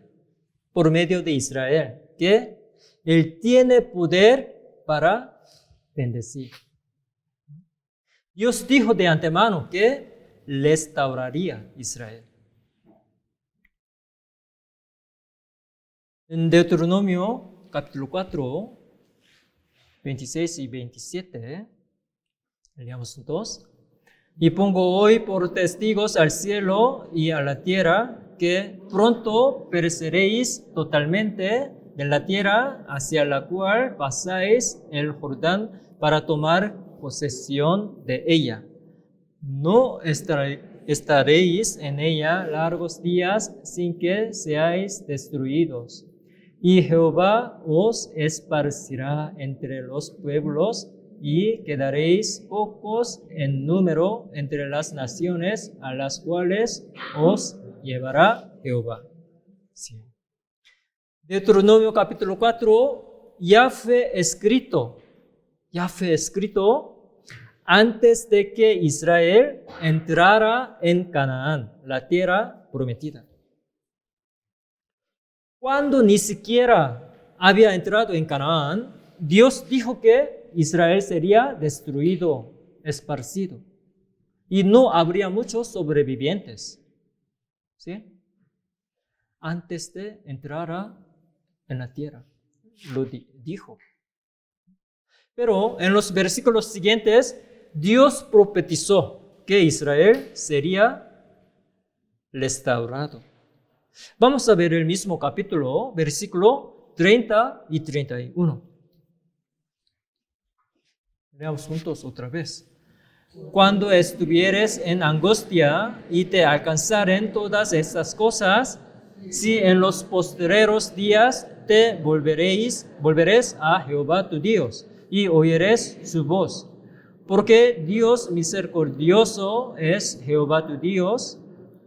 por medio de Israel que Él tiene poder para bendecir. Dios dijo de antemano que restauraría Israel. En Deuteronomio capítulo 4, 26 y 27, leamos juntos. Y pongo hoy por testigos al cielo y a la tierra que pronto pereceréis totalmente de la tierra hacia la cual pasáis el Jordán para tomar posesión de ella. No estaréis en ella largos días sin que seáis destruidos. Y Jehová os esparcirá entre los pueblos y quedaréis pocos en número entre las naciones a las cuales os llevará Jehová. Sí. Deuteronomio capítulo 4 ya fue escrito antes de que Israel entrara en Canaán, la tierra prometida. Cuando ni siquiera había entrado en Canaán, Dios dijo que Israel sería destruido, esparcido, y no habría muchos sobrevivientes. ¿Sí? Antes de entrar en la tierra, lo dijo. Pero en los versículos siguientes, Dios profetizó que Israel sería restaurado. Vamos a ver el mismo capítulo, versículo 30 y 31. Leamos juntos otra vez. Cuando estuvieres en angustia y te alcanzaren todas estas cosas, si en los postreros días te volveréis a Jehová tu Dios y oyeres su voz. Porque Dios misericordioso es Jehová tu Dios,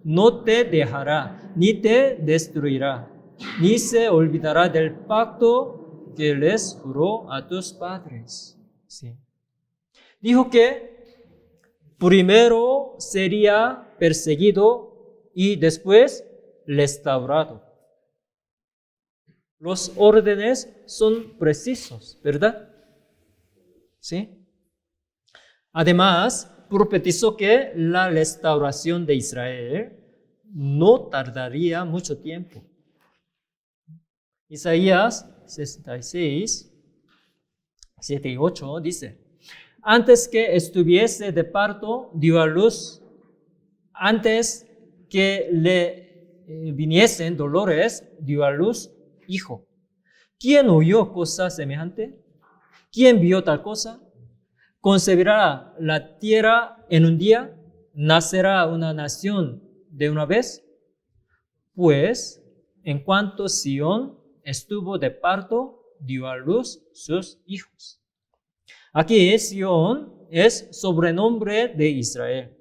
no te dejará, ni te destruirá, ni se olvidará del pacto que les juró a tus padres. Sí. Dijo que primero sería perseguido y después restaurado. Los órdenes son precisos, ¿verdad? ¿Sí? Además, profetizó que la restauración de Israel no tardaría mucho tiempo. Isaías 66, 7 y 8 dice: Antes que estuviese de parto, dio a luz. Antes que le viniesen dolores, dio a luz hijo. ¿Quién oyó cosa semejante? ¿Quién vio tal cosa? ¿Concebirá la tierra en un día? ¿Nacerá una nación de una vez? Pues, en cuanto Sión estuvo de parto, dio a luz sus hijos. Aquí Sión es sobrenombre de Israel.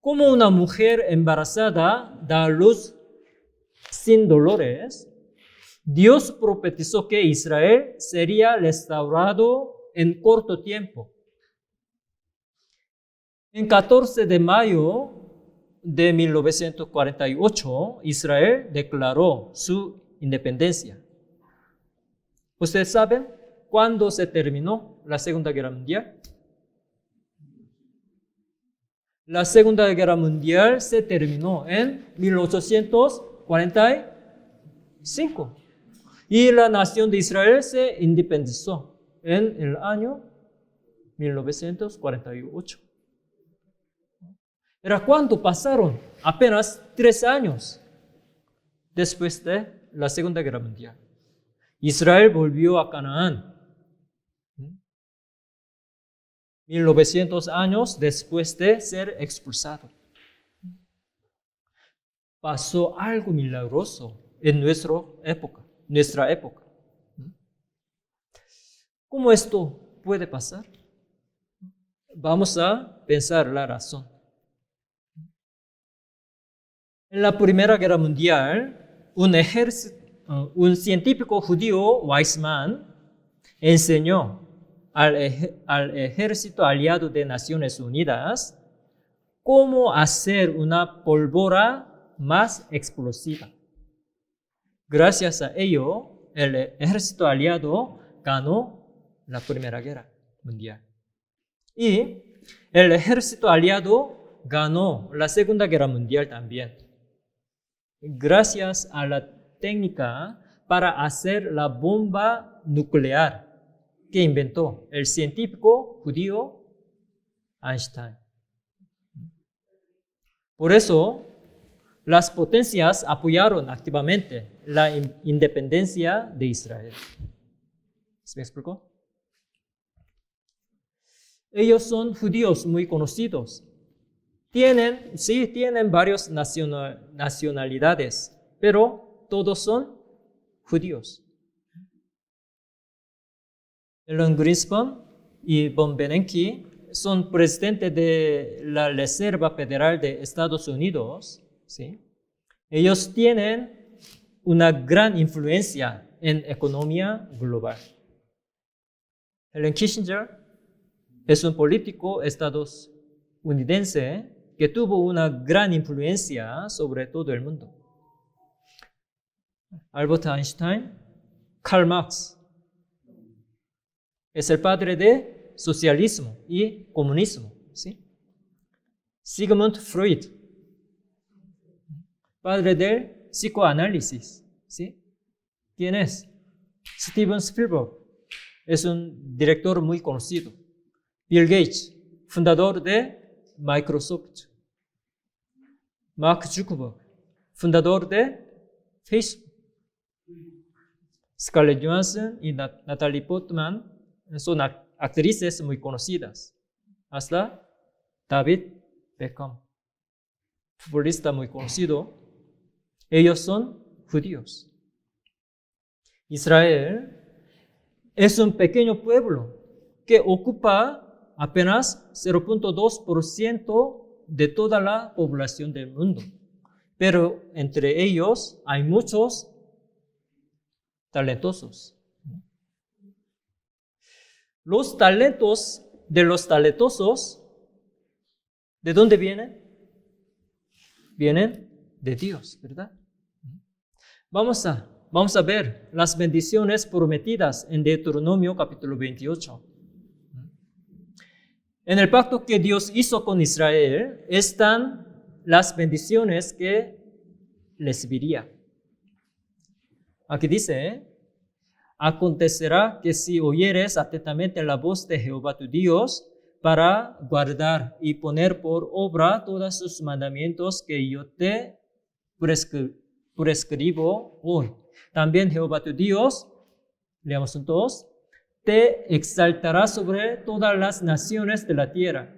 Como una mujer embarazada da a luz sin dolores, Dios profetizó que Israel sería restaurado en corto tiempo. En 14 de mayo de 1948, Israel declaró su independencia. ¿Ustedes saben cuándo se terminó la Segunda Guerra Mundial? La Segunda Guerra Mundial se terminó en 1845 y la nación de Israel se independizó en el año 1948. ¿Era cuánto pasaron? Apenas 3 años después de la Segunda Guerra Mundial. Israel volvió a Canaán 1900 años después de ser expulsado. Pasó algo milagroso en nuestra época. ¿Cómo esto puede pasar? Vamos a pensar la razón. En la Primera Guerra Mundial, un científico judío, Weizmann, enseñó al ejército aliado de Naciones Unidas cómo hacer una pólvora más explosiva. Gracias a ello, el ejército aliado ganó la Primera Guerra Mundial. Y el ejército aliado ganó la Segunda Guerra Mundial también. Gracias a la técnica para hacer la bomba nuclear que inventó el científico judío Einstein. Por eso, las potencias apoyaron activamente la independencia de Israel. ¿Se me explicó? Ellos son judíos muy conocidos. Tienen varias nacionalidades, pero todos son judíos. Ellen Greenspan y Von Bernanke son presidentes de la Reserva Federal de Estados Unidos. ¿Sí? Ellos tienen una gran influencia en economía global. Helen Kissinger es un político estadounidense que tuvo una gran influencia sobre todo el mundo. Albert Einstein, Karl Marx, es el padre de socialismo y comunismo. ¿Sí? Sigmund Freud, padre del psicoanálisis. ¿Sí? ¿Quién es? Steven Spielberg, es un director muy conocido. Bill Gates, fundador de Microsoft. Mark Zuckerberg, fundador de Facebook. Scarlett Johansson y Natalie Portman son actrices muy conocidas. Hasta David Beckham, futbolista muy conocido. Ellos son judíos. Israel es un pequeño pueblo que ocupa apenas 0.2% de toda la población del mundo. Pero entre ellos hay muchos talentosos. Los talentos de los talentosos, ¿de dónde vienen? Vienen de Dios, ¿verdad? Vamos a ver las bendiciones prometidas en Deuteronomio capítulo 28. En el pacto que Dios hizo con Israel están las bendiciones que recibiría. Aquí dice, acontecerá que si oyeres atentamente la voz de Jehová tu Dios, para guardar y poner por obra todos sus mandamientos que yo te prescribo hoy. También Jehová tu Dios, leamos juntos, te exaltará sobre todas las naciones de la tierra.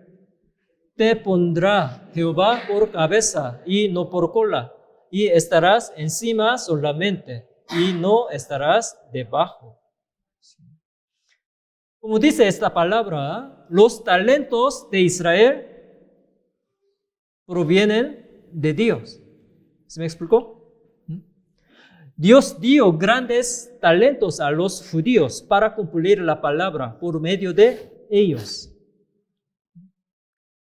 Te pondrá Jehová por cabeza y no por cola, y estarás encima solamente, y no estarás debajo. Como dice esta palabra, los talentos de Israel provienen de Dios. ¿Se me explicó? Dios dio grandes talentos a los judíos para cumplir la palabra por medio de ellos.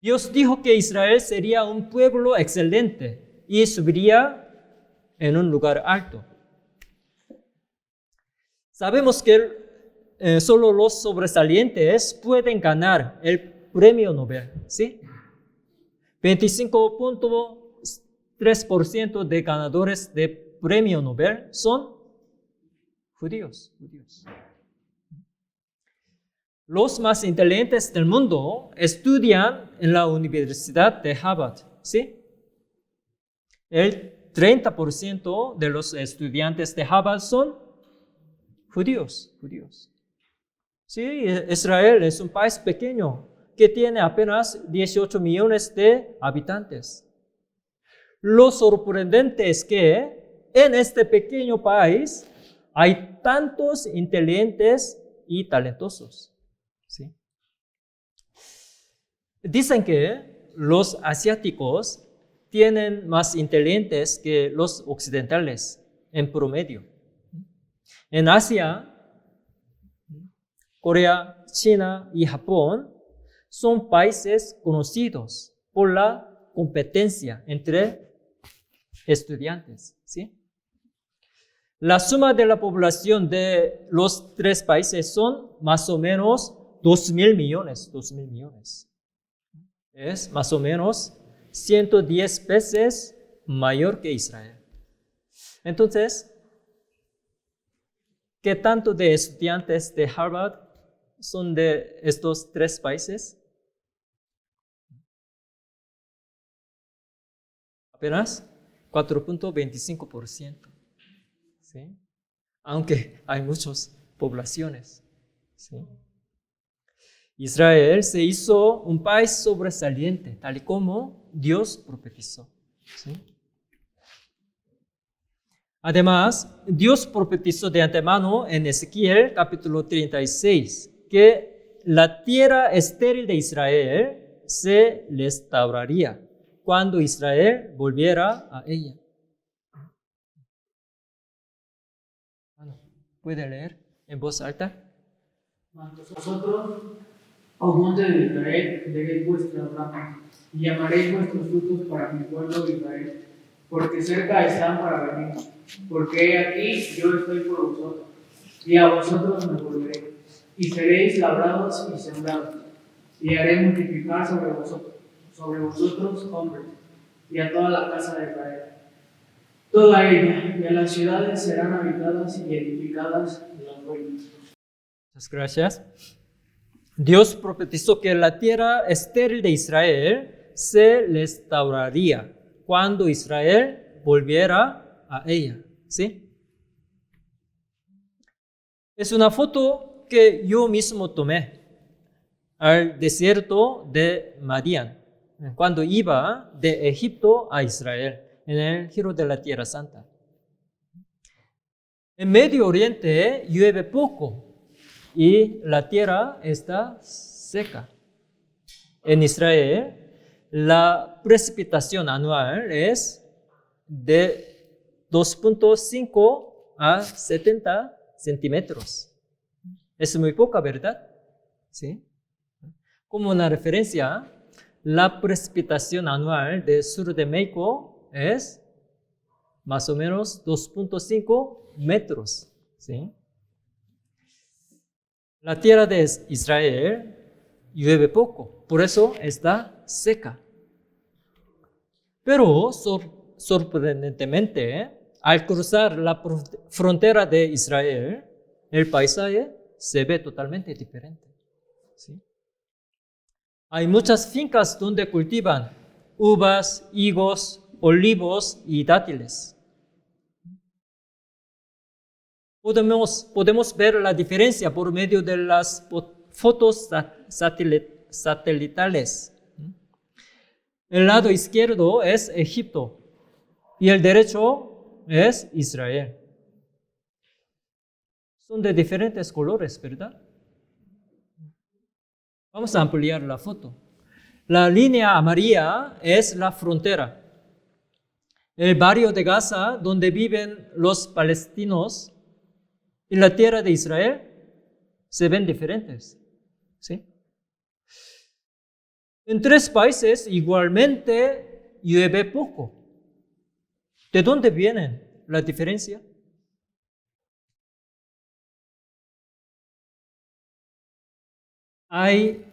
Dios dijo que Israel sería un pueblo excelente y subiría en un lugar alto. Sabemos que solo los sobresalientes pueden ganar el premio Nobel, ¿sí? 25.3% de ganadores de premio Nobel son judíos. Los más inteligentes del mundo estudian en la Universidad de Harvard, ¿sí? El 30% de los estudiantes de Harvard son judíos. Sí, Israel es un país pequeño que tiene apenas 18 millones de habitantes. Lo sorprendente es que en este pequeño país hay tantos inteligentes y talentosos. ¿Sí? Dicen que los asiáticos tienen más inteligentes que los occidentales en promedio. En Asia, Corea, China y Japón son países conocidos por la competencia entre estudiantes, ¿sí? La suma de la población de los tres países son más o menos 2.000 millones. Es más o menos 110 veces mayor que Israel. Entonces, ¿qué tanto de estudiantes de Harvard son de estos tres países? Apenas 4.25%. ¿Sí? Aunque hay muchas poblaciones. ¿Sí? Israel se hizo un país sobresaliente, tal y como Dios profetizó. ¿Sí? Además, Dios profetizó de antemano en Ezequiel capítulo 36 que la tierra estéril de Israel se restauraría cuando Israel volviera a ella. ¿Puede leer en voz alta? Mas vosotros, oh monte de Israel, daréis vuestra rama, y llamaréis vuestros frutos para mi pueblo Israel, porque cerca están para venir. Porque he aquí, yo estoy por vosotros, y a vosotros me volveré, y seréis labrados y sembrados, y haré multiplicar sobre vosotros hombres, y a toda la casa de Israel. Toda ella y a las ciudades serán habitadas y edificadas las ruinas. Muchas gracias. Dios profetizó que la tierra estéril de Israel se restauraría cuando Israel volviera a ella. ¿Sí? Es una foto que yo mismo tomé al desierto de Madián, cuando iba de Egipto a Israel, en el giro de la Tierra Santa. En Medio Oriente llueve poco y la tierra está seca. En Israel, la precipitación anual es de 2.5 a 70 centímetros. Es muy poca, ¿verdad? ¿Sí? Como una referencia, la precipitación anual del sur de México es más o menos 2.5 metros. ¿Sí? La tierra de Israel llueve poco, por eso está seca. Pero sorprendentemente, al cruzar la frontera de Israel, el paisaje se ve totalmente diferente. ¿Sí? Hay muchas fincas donde cultivan uvas, higos, olivos y dátiles. Podemos ver la diferencia por medio de las fotos satelitales. El lado izquierdo es Egipto y el derecho es Israel. Son de diferentes colores, ¿verdad? Vamos a ampliar la foto. La línea amarilla es la frontera. El barrio de Gaza, donde viven los palestinos, y la tierra de Israel se ven diferentes. ¿Sí? En 3 países igualmente llueve poco. ¿De dónde viene la diferencia? Hay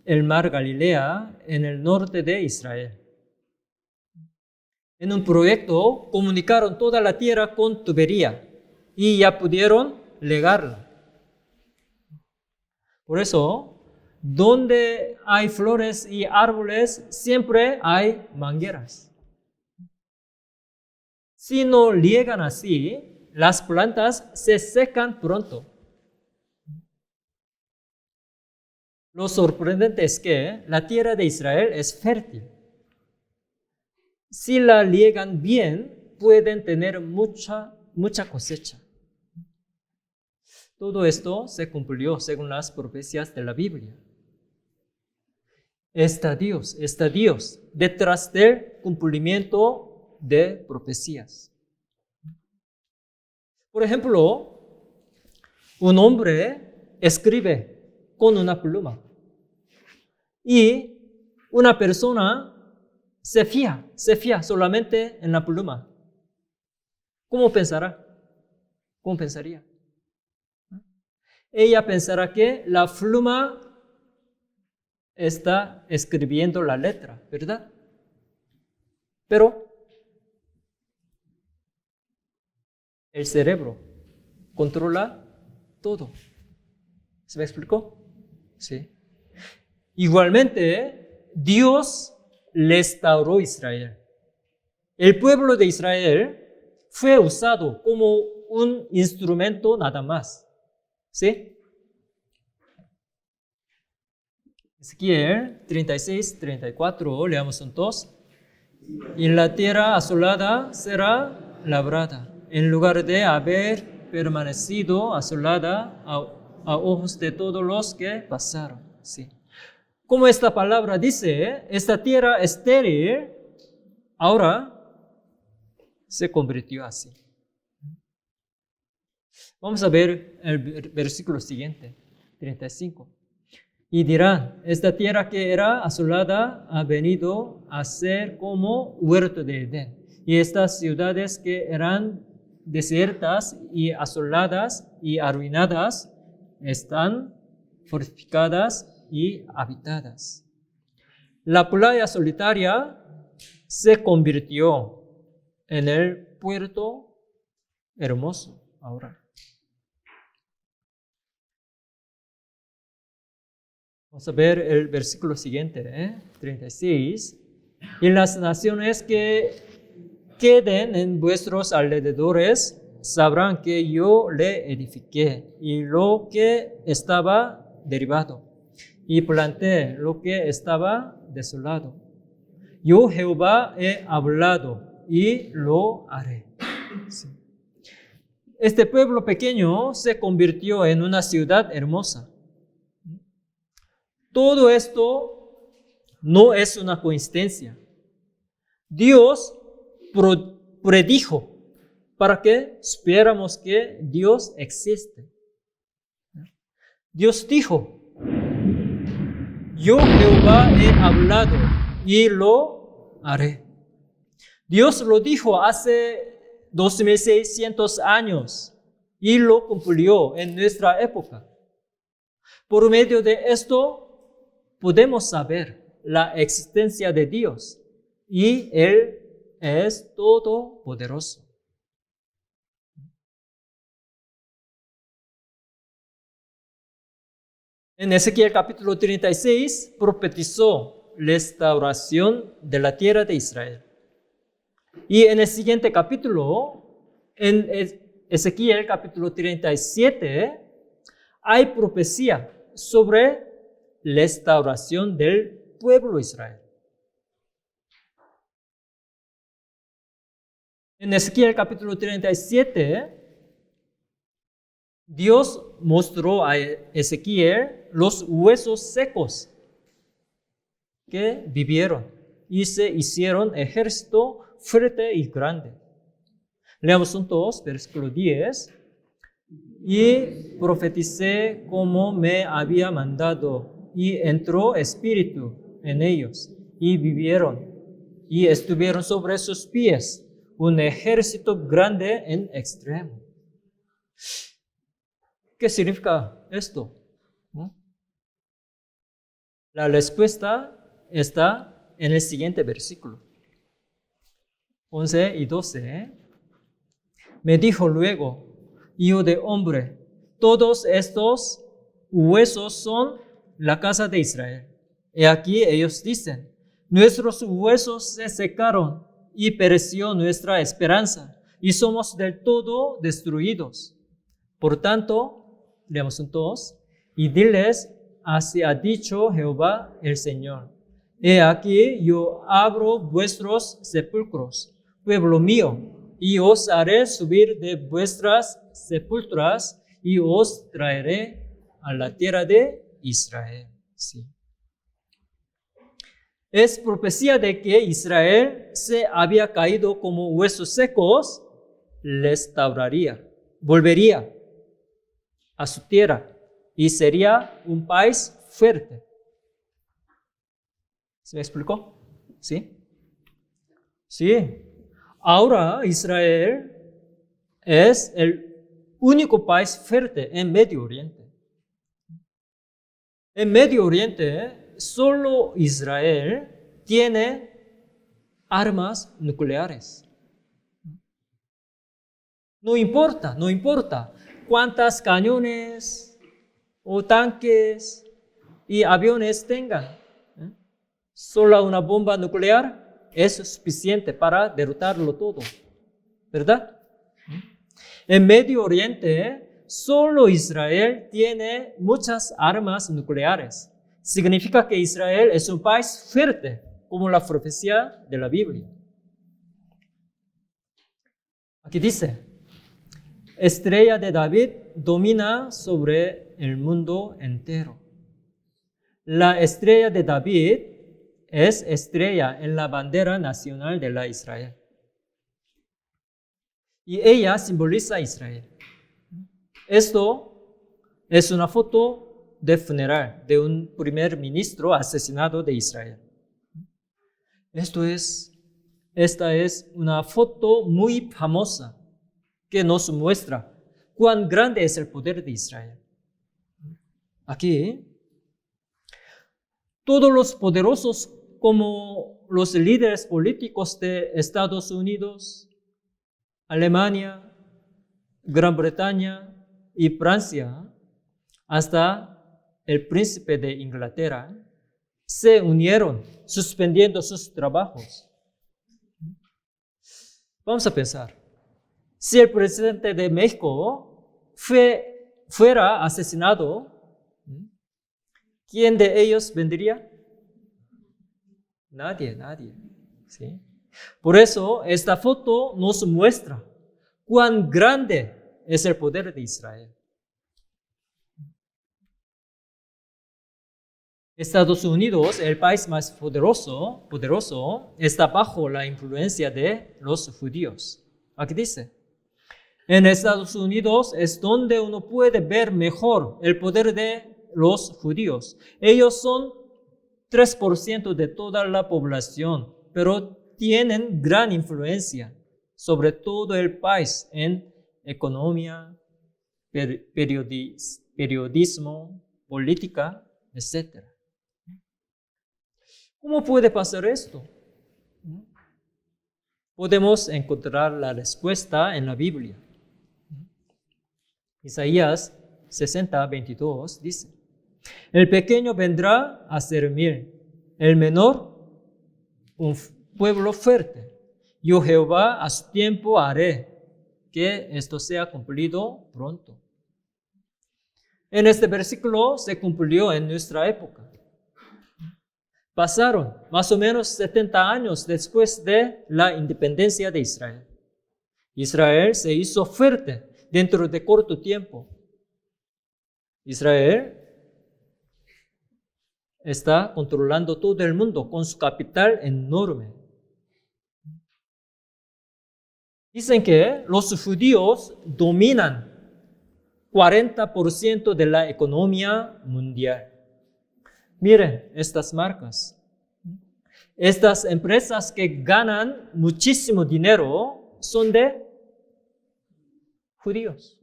el mar Galilea en el norte de Israel. En un proyecto comunicaron toda la tierra con tubería y ya pudieron regarla. Por eso, donde hay flores y árboles, siempre hay mangueras. Si no riegan así, las plantas se secan pronto. Lo sorprendente es que la tierra de Israel es fértil. Si la riegan bien, pueden tener mucha cosecha. Todo esto se cumplió según las profecías de la Biblia. Está Dios detrás del cumplimiento de profecías. Por ejemplo, un hombre escribe con una pluma y una persona se fía solamente en la pluma. ¿Cómo pensará? ¿Cómo pensaría? Ella pensará que la pluma está escribiendo la letra, ¿verdad? Pero el cerebro controla todo. ¿Se me explicó? Sí. Igualmente, Dios restauró Israel. El pueblo de Israel fue usado como un instrumento nada más. ¿Sí? Ezequiel 36, 34, leamos juntos. Y la tierra asolada será labrada, en lugar de haber permanecido asolada a ojos de todos los que pasaron. Sí. Como esta palabra dice, esta tierra estéril ahora se convirtió así. Vamos a ver el versículo siguiente, 35. Y dirán, esta tierra que era asolada ha venido a ser como huerto de Edén. Y estas ciudades que eran desiertas y asoladas y arruinadas están fortificadas y habitadas. La playa solitaria se convirtió en el puerto hermoso ahora. Vamos a ver el versículo siguiente, 36. Y las naciones que queden en vuestros alrededores sabrán que yo le edifiqué y lo que estaba derribado, y planté lo que estaba desolado. Yo Jehová he hablado y lo haré. Sí. Este pueblo pequeño se convirtió en una ciudad hermosa. Todo esto no es una coincidencia. Dios predijo para que supiéramos que Dios existe. Dios dijo, yo Jehová he hablado y lo haré. Dios lo dijo hace 2600 años y lo cumplió en nuestra época. Por medio de esto podemos saber la existencia de Dios y Él es todopoderoso. En Ezequiel capítulo 36 profetizó restauración de la tierra de Israel. Y en el siguiente capítulo, en Ezequiel capítulo 37, hay profecía sobre restauración del pueblo de Israel. En Ezequiel capítulo 37, Dios mostró a Ezequiel los huesos secos que vivieron y se hicieron ejército fuerte y grande. Leamos juntos, versículo 10. Y profeticé como me había mandado, y entró espíritu en ellos, y vivieron, y estuvieron sobre sus pies, un ejército grande en extremo. ¿Qué significa esto? La respuesta está en el siguiente versículo, 11 y 12. Me dijo luego: hijo de hombre, todos estos huesos son la casa de Israel. Y aquí ellos dicen: nuestros huesos se secaron y pereció nuestra esperanza, y somos del todo destruidos. Por tanto, leamos juntos, y diles: así ha dicho Jehová el Señor: he aquí yo abro vuestros sepulcros, pueblo mío, y os haré subir de vuestras sepulturas, y os traeré a la tierra de Israel. Sí. Es profecía de que Israel se había caído como huesos secos, restauraría, volvería a su tierra y sería un país fuerte. ¿Se me explicó? ¿Sí? Sí. Ahora Israel es el único país fuerte en Medio Oriente. En Medio Oriente, solo Israel tiene armas nucleares. No importa cuántas cañones o tanques y aviones tengan. Solo una bomba nuclear es suficiente para derrotarlo todo, ¿verdad? En Medio Oriente, solo Israel tiene muchas armas nucleares. Significa que Israel es un país fuerte, como la profecía de la Biblia. Aquí dice: estrella de David domina sobre el mundo entero. La estrella de David es estrella en la bandera nacional de la Israel. Y ella simboliza a Israel. Esto es una foto de funeral de un primer ministro asesinado de Israel. Esta es una foto muy famosa que nos muestra cuán grande es el poder de Israel. Aquí, todos los poderosos, como los líderes políticos de Estados Unidos, Alemania, Gran Bretaña y Francia, hasta el príncipe de Inglaterra, se unieron suspendiendo sus trabajos. Vamos a pensar, si el presidente de México fuera asesinado, ¿quién de ellos vendría? Nadie. ¿Sí? Por eso, esta foto nos muestra cuán grande es el poder de Israel. Estados Unidos, el país más poderoso, está bajo la influencia de los judíos. Aquí dice: en Estados Unidos es donde uno puede ver mejor el poder de los judíos. Ellos son 3% de toda la población, pero tienen gran influencia sobre todo el país en economía, periodismo, política, etc. ¿Cómo puede pasar esto? Podemos encontrar la respuesta en la Biblia. Isaías 60:22 dice: El pequeño vendrá a servir, el menor un pueblo fuerte. Yo Jehová a su tiempo haré que esto sea cumplido pronto. En este versículo se cumplió en nuestra época. Pasaron más o menos 70 años después de la independencia de Israel. Israel se hizo fuerte dentro de corto tiempo. Israel está controlando todo el mundo con su capital enorme. Dicen que los judíos dominan 40% de la economía mundial. Miren estas marcas. Estas empresas que ganan muchísimo dinero son de judíos.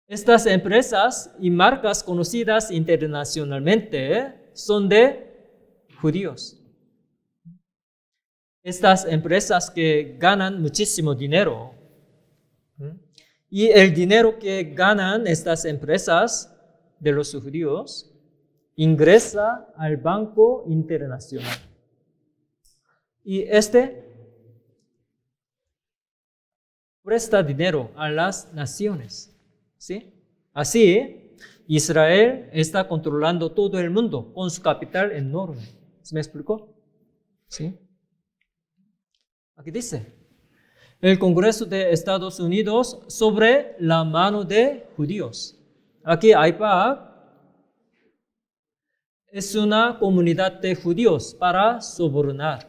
Estas empresas y marcas conocidas internacionalmente son de judíos. Estas empresas que ganan muchísimo dinero y el dinero que ganan estas empresas de los judíos ingresa al Banco Internacional. Y presta dinero a las naciones. ¿Sí? Así, Israel está controlando todo el mundo con su capital enorme. ¿Se me explicó? ¿Sí? Aquí dice, el Congreso de Estados Unidos sobre la mano de judíos. Aquí AIPAC es una comunidad de judíos para sobornar.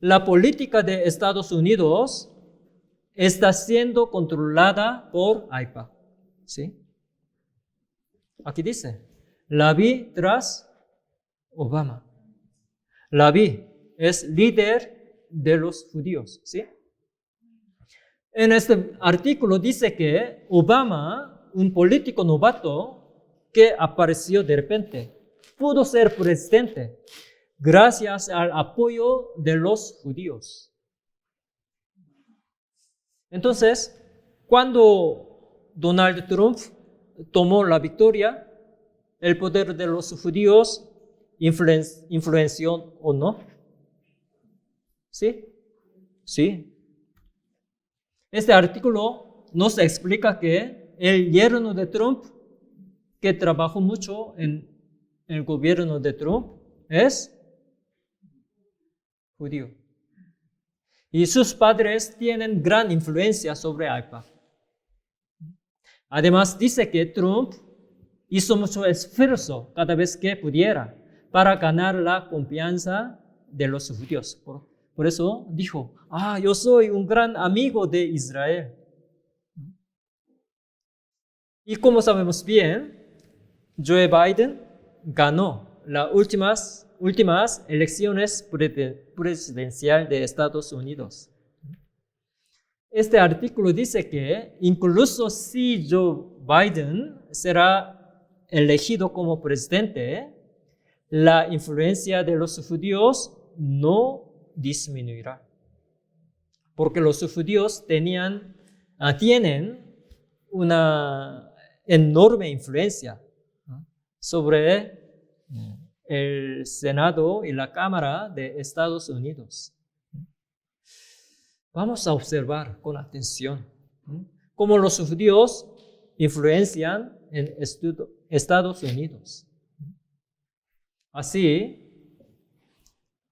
La política de Estados Unidos está siendo controlada por AIPAC. ¿Sí? Aquí dice, Lavi tras Obama. Lavi es líder de los judíos. ¿Sí? En este artículo dice que Obama, un político novato que apareció de repente, pudo ser presidente gracias al apoyo de los judíos. Entonces, cuando Donald Trump tomó la victoria, ¿el poder de los judíos influenció o no? ¿Sí? Sí. Este artículo nos explica que el yerno de Trump, que trabajó mucho en el gobierno de Trump, es judío. Y sus padres tienen gran influencia sobre AIPAC. Además, dice que Trump hizo mucho esfuerzo cada vez que pudiera para ganar la confianza de los judíos. Por eso dijo, yo soy un gran amigo de Israel. Y como sabemos bien, Joe Biden ganó las últimas elecciones presidenciales de Estados Unidos. Este artículo dice que incluso si Joe Biden será elegido como presidente, la influencia de los judíos no disminuirá. Porque los judíos tienen una enorme influencia sobre el Senado y la Cámara de Estados Unidos. Vamos a observar con atención cómo los judíos influencian en Estados Unidos. Así,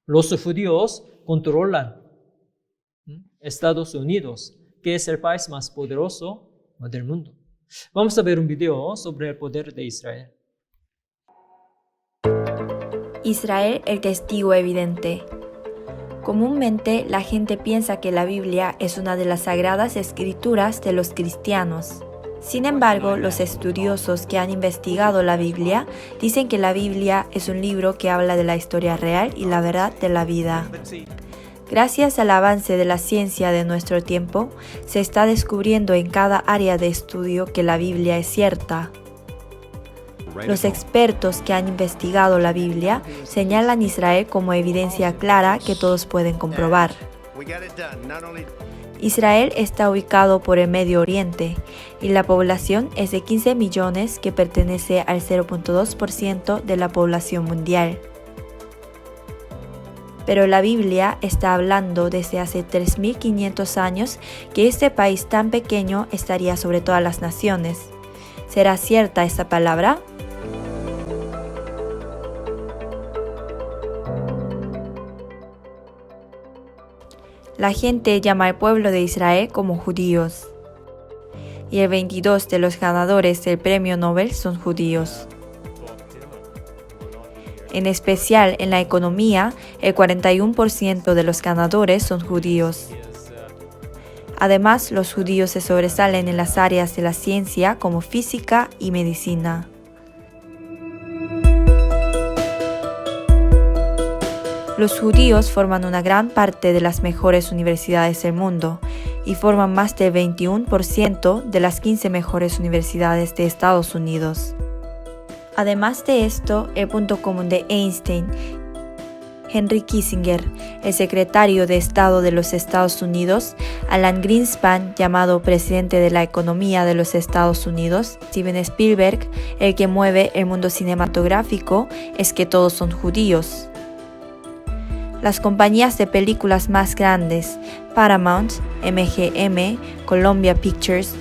los judíos controlan Estados Unidos, que es el país más poderoso del mundo. Vamos a ver un video sobre el poder de Israel. Israel, el testigo evidente. Comúnmente la gente piensa que la Biblia es una de las sagradas escrituras de los cristianos. Sin embargo, los estudiosos que han investigado la Biblia dicen que la Biblia es un libro que habla de la historia real y la verdad de la vida. Gracias al avance de la ciencia de nuestro tiempo, se está descubriendo en cada área de estudio que la Biblia es cierta. Los expertos que han investigado la Biblia señalan a Israel como evidencia clara que todos pueden comprobar. Israel está ubicado por el Medio Oriente y la población es de 15 millones que pertenece al 0.2% de la población mundial. Pero la Biblia está hablando desde hace 3.500 años que este país tan pequeño estaría sobre todas las naciones. ¿Será cierta esta palabra? La gente llama al pueblo de Israel como judíos. Y el 22 de los ganadores del premio Nobel son judíos. En especial en la economía, el 41% de los ganadores son judíos. Además, los judíos se sobresalen en las áreas de la ciencia como física y medicina. Los judíos forman una gran parte de las mejores universidades del mundo y forman más del 21% de las 15 mejores universidades de Estados Unidos. Además de esto, el punto común de Einstein, Henry Kissinger, el secretario de Estado de los Estados Unidos, Alan Greenspan, llamado presidente de la economía de los Estados Unidos, Steven Spielberg, el que mueve el mundo cinematográfico, es que todos son judíos. Las compañías de películas más grandes, Paramount, MGM, Columbia Pictures,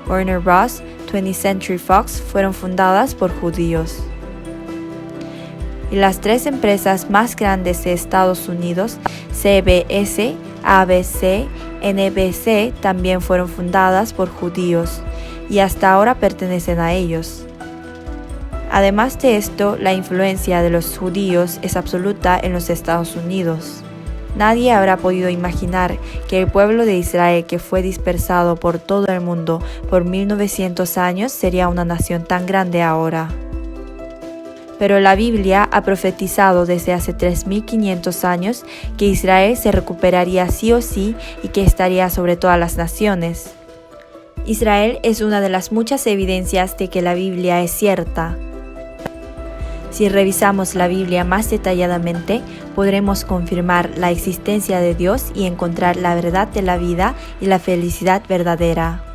Warner Bros., 20th Century Fox, fueron fundadas por judíos. Y las 3 empresas más grandes de Estados Unidos, CBS, ABC, NBC, también fueron fundadas por judíos y hasta ahora pertenecen a ellos. Además de esto, la influencia de los judíos es absoluta en los Estados Unidos. Nadie habrá podido imaginar que el pueblo de Israel, que fue dispersado por todo el mundo por 1900 años, sería una nación tan grande ahora. Pero la Biblia ha profetizado desde hace 3.500 años que Israel se recuperaría sí o sí y que estaría sobre todas las naciones. Israel es una de las muchas evidencias de que la Biblia es cierta. Si revisamos la Biblia más detalladamente, podremos confirmar la existencia de Dios y encontrar la verdad de la vida y la felicidad verdadera.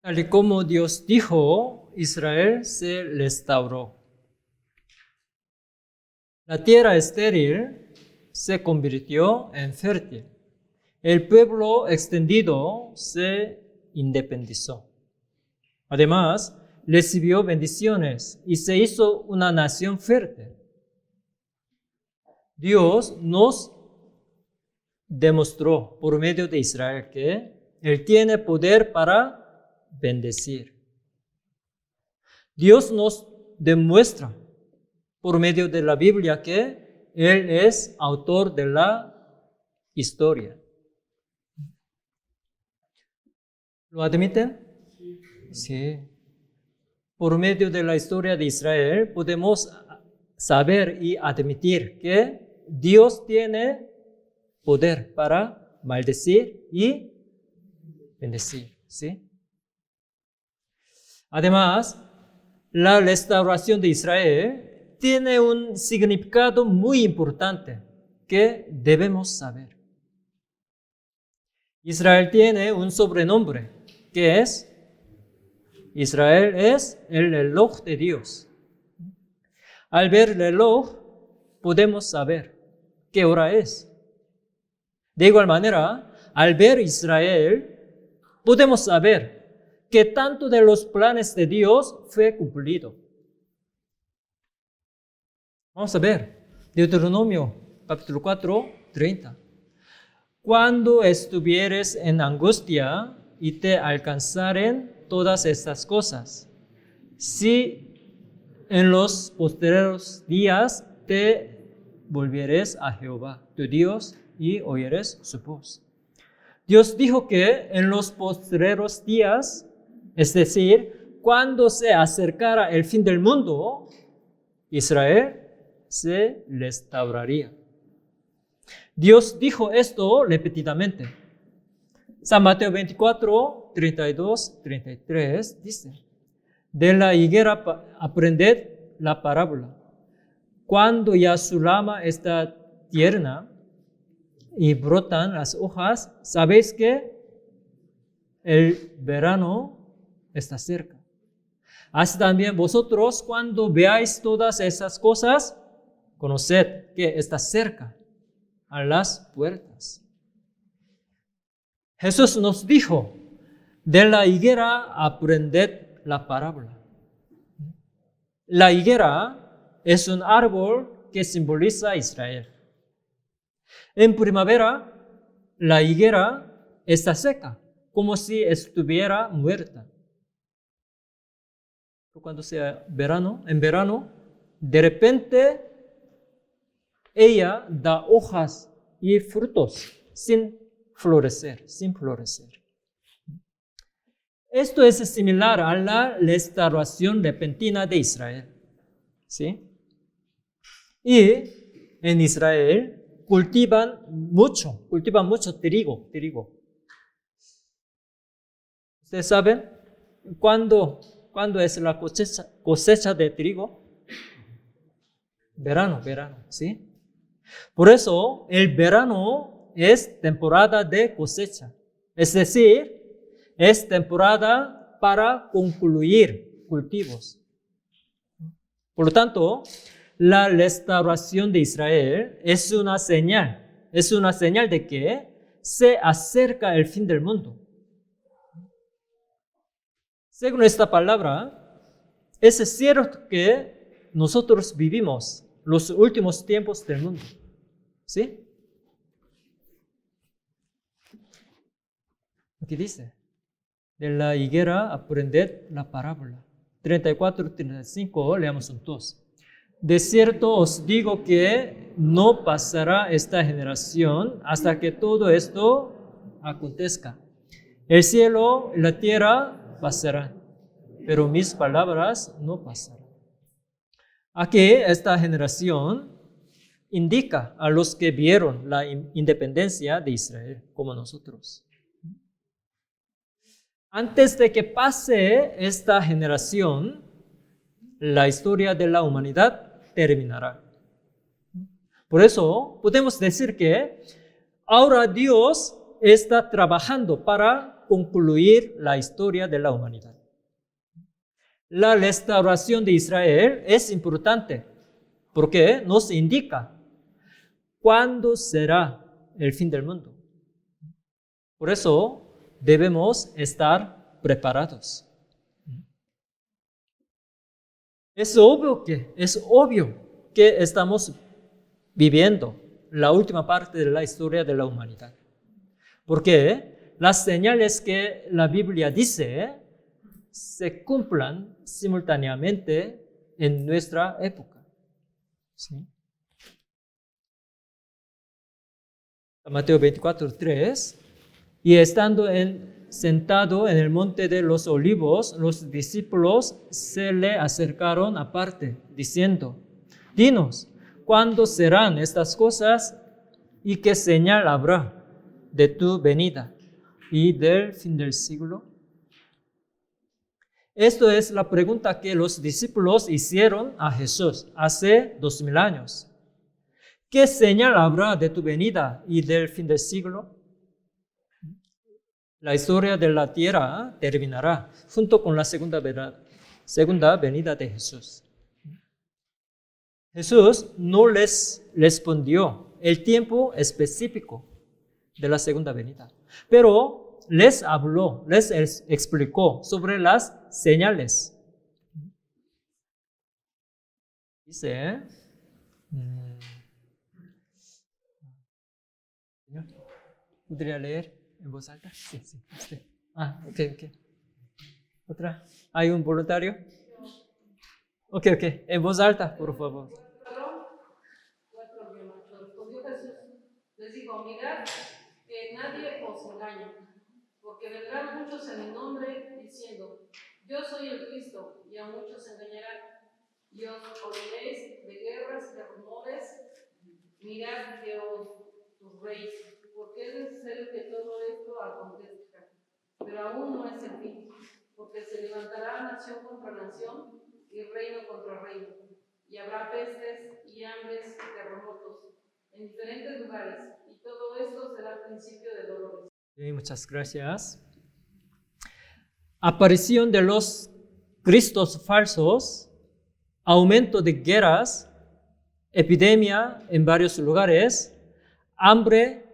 Tal y como Dios dijo, Israel se restauró. La tierra estéril se convirtió en fértil. El pueblo extendido se independizó. Además, recibió bendiciones y se hizo una nación fértil. Dios nos demostró por medio de Israel que Él tiene poder para bendecir. Dios nos demuestra por medio de la Biblia que Él es autor de la historia. ¿Lo admiten? Sí. Por medio de la historia de Israel podemos saber y admitir que Dios tiene poder para maldecir y bendecir. ¿Sí? Además, la restauración de Israel tiene un significado muy importante que debemos saber. Israel tiene un sobrenombre que es Israel es el reloj de Dios. Al ver el reloj podemos saber qué hora es. De igual manera, al ver Israel podemos saber que tanto de los planes de Dios fue cumplido. Vamos a ver Deuteronomio capítulo 4, 30. Cuando estuvieres en angustia y te alcanzaren todas estas cosas, si en los postreros días te volvieres a Jehová, tu Dios, y oyeres su voz. Dios dijo que en los postreros días, es decir, cuando se acercara el fin del mundo, Israel se restauraría. Dios dijo esto repetidamente. San Mateo 24, 32, 33 dice: De la higuera aprended la parábola. Cuando ya su rama está tierna y brotan las hojas, sabéis que el verano está cerca. Así también vosotros, cuando veáis todas esas cosas, conoced que está cerca, a las puertas. Jesús nos dijo, de la higuera aprended la parábola. La higuera es un árbol que simboliza a Israel. En primavera, la higuera está seca, como si estuviera muerta. Cuando sea verano, en verano, de repente ella da hojas y frutos sin florecer. Esto es similar a la restauración repentina de Israel. ¿Sí? Y en Israel cultivan mucho trigo. ¿Ustedes saben cuándo es la cosecha de trigo? Verano, ¿sí? Por eso el verano es temporada de cosecha. Es decir, es temporada para concluir cultivos. Por lo tanto, la restauración de Israel es una señal de que se acerca el fin del mundo. Según esta palabra, es cierto que nosotros vivimos los últimos tiempos del mundo. ¿Sí? Aquí dice, de la higuera aprended la parábola. 34-35, leamos juntos. De cierto os digo que no pasará esta generación hasta que todo esto acontezca. El cielo y la tierra pasarán, pero mis palabras no pasarán. Aquí esta generación indica a los que vieron la independencia de Israel, como nosotros. Antes de que pase esta generación, la historia de la humanidad terminará. Por eso podemos decir que ahora Dios está trabajando para concluir la historia de la humanidad. La restauración de Israel es importante porque nos indica cuándo será el fin del mundo. Por eso debemos estar preparados. Es obvio que estamos viviendo la última parte de la historia de la humanidad. Porque las señales que la Biblia dice se cumplan simultáneamente en nuestra época. ¿Sí? Mateo 24:3. Y estando sentado en el monte de los olivos, los discípulos se le acercaron aparte, diciendo, dinos, ¿cuándo serán estas cosas y qué señal habrá de tu venida y del fin del siglo? Esto es la pregunta que los discípulos hicieron a Jesús hace 2000 años. ¿Qué señal habrá de tu venida y del fin del siglo? La historia de la tierra terminará junto con la segunda venida de Jesús. Jesús no les respondió el tiempo específico de la segunda venida, pero les habló, les explicó sobre las señales. Dice, ¿podría leer en voz alta? Sí, usted. Ok. ¿Otra? ¿Hay un voluntario? Ok. En voz alta, por favor. 4:8. Respondió Jesús, les dijo, mirad que nadie os engañe, porque vendrán muchos en mi nombre diciendo, yo soy el Cristo, y a muchos engañarán. Y os oiréis de guerras y de rumores, mirad que os turréis, porque es necesario que todo esto acontezca, pero aún no es el fin, porque porque se levantará nación contra nación y reino contra reino, y habrá pestes y hambres y terremotos en diferentes lugares, y todo esto será principio de dolores. Muchas gracias. Aparición de los cristos falsos, aumento de guerras, epidemia en varios lugares, hambre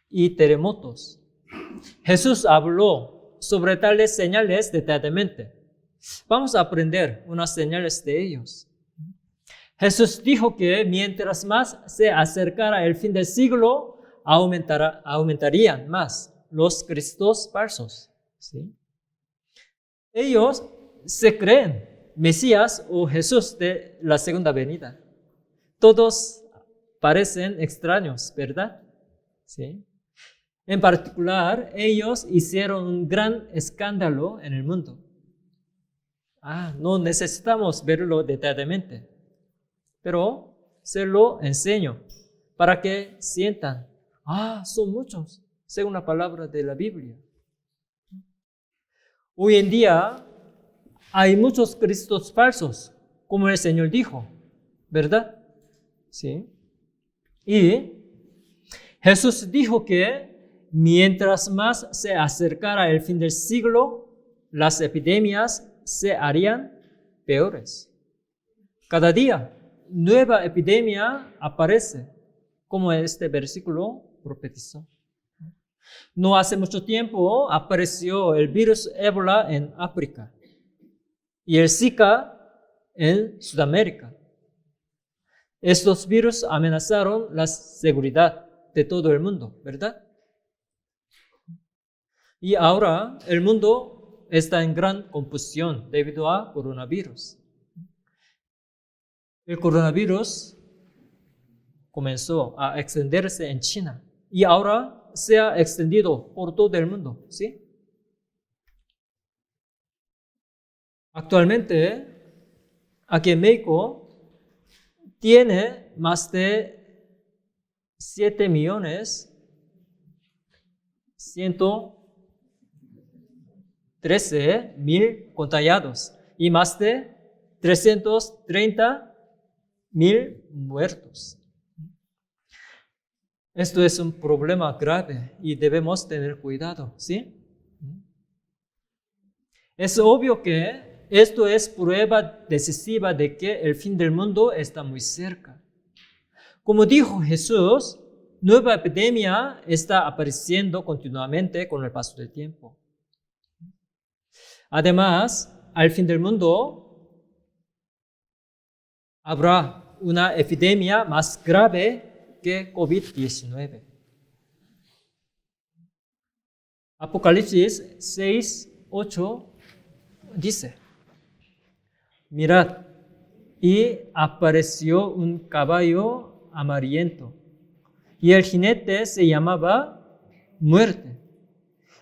y terremotos. Jesús habló sobre tales señales detalladamente. Vamos a aprender unas señales de ellos. Jesús dijo que mientras más se acercara el fin del siglo, aumentarían más los cristos falsos. ¿Sí? Ellos se creen Mesías o Jesús de la segunda venida. Todos parecen extraños, ¿verdad? ¿Sí? En particular, ellos hicieron un gran escándalo en el mundo. No necesitamos verlo detalladamente, pero se lo enseño para que sientan. Son muchos, según la palabra de la Biblia. Hoy en día hay muchos cristos falsos, como el Señor dijo, ¿verdad? Sí. Y Jesús dijo que mientras más se acercara el fin del siglo, las epidemias se harían peores. Cada día, nueva epidemia aparece, como este versículo profetizó. No hace mucho tiempo apareció el virus ébola en África y el Zika en Sudamérica. Estos virus amenazaron la seguridad de todo el mundo, ¿verdad? Y ahora el mundo está en gran confusión debido a coronavirus. El coronavirus comenzó a extenderse en China y ahora se ha extendido por todo el mundo, ¿sí? Actualmente, aquí en México, tiene más de 7.113.000 contagiados y más de 330.000 muertos. Esto es un problema grave y debemos tener cuidado, ¿sí? Es obvio que esto es prueba decisiva de que el fin del mundo está muy cerca. Como dijo Jesús, nueva epidemia está apareciendo continuamente con el paso del tiempo. Además, al fin del mundo habrá una epidemia más grave que COVID-19. Apocalipsis 6:8 dice: mirad, y apareció un caballo amarillento, y el jinete se llamaba Muerte,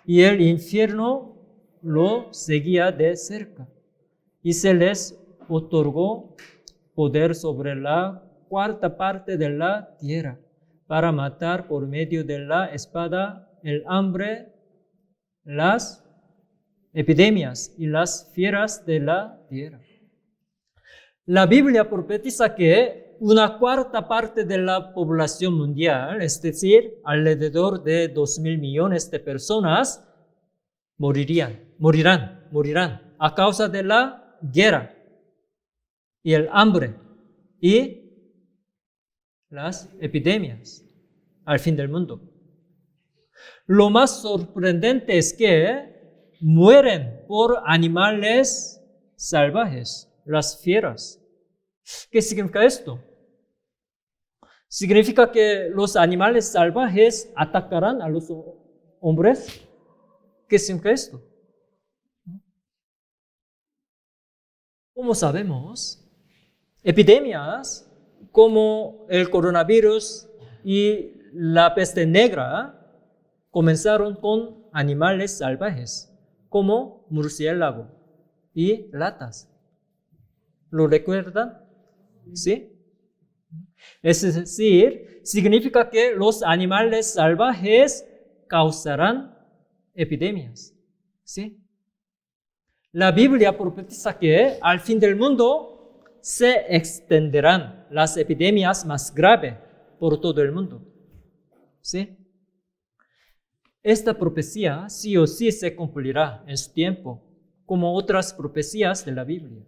y el infierno lo seguía de cerca, y se les otorgó poder sobre la cuarta parte de la tierra, para matar por medio de la espada, el hambre, las epidemias y las fieras de la tierra. La Biblia profetiza que una cuarta parte de la población mundial, es decir, alrededor de 2.000 millones de personas, morirán a causa de la guerra y el hambre y las epidemias al fin del mundo. Lo más sorprendente es que mueren por animales salvajes, las fieras. ¿Qué significa esto? ¿Significa que los animales salvajes atacarán a los hombres? ¿Qué significa esto? ¿Cómo sabemos? Epidemias como el coronavirus y la peste negra comenzaron con animales salvajes, como murciélago y ratas. ¿Lo recuerdan? ¿Sí? Es decir, significa que los animales salvajes causarán epidemias. ¿Sí? La Biblia profetiza que al fin del mundo se extenderán las epidemias más graves por todo el mundo. ¿Sí? Esta profecía sí o sí se cumplirá en su tiempo, como otras profecías de la Biblia.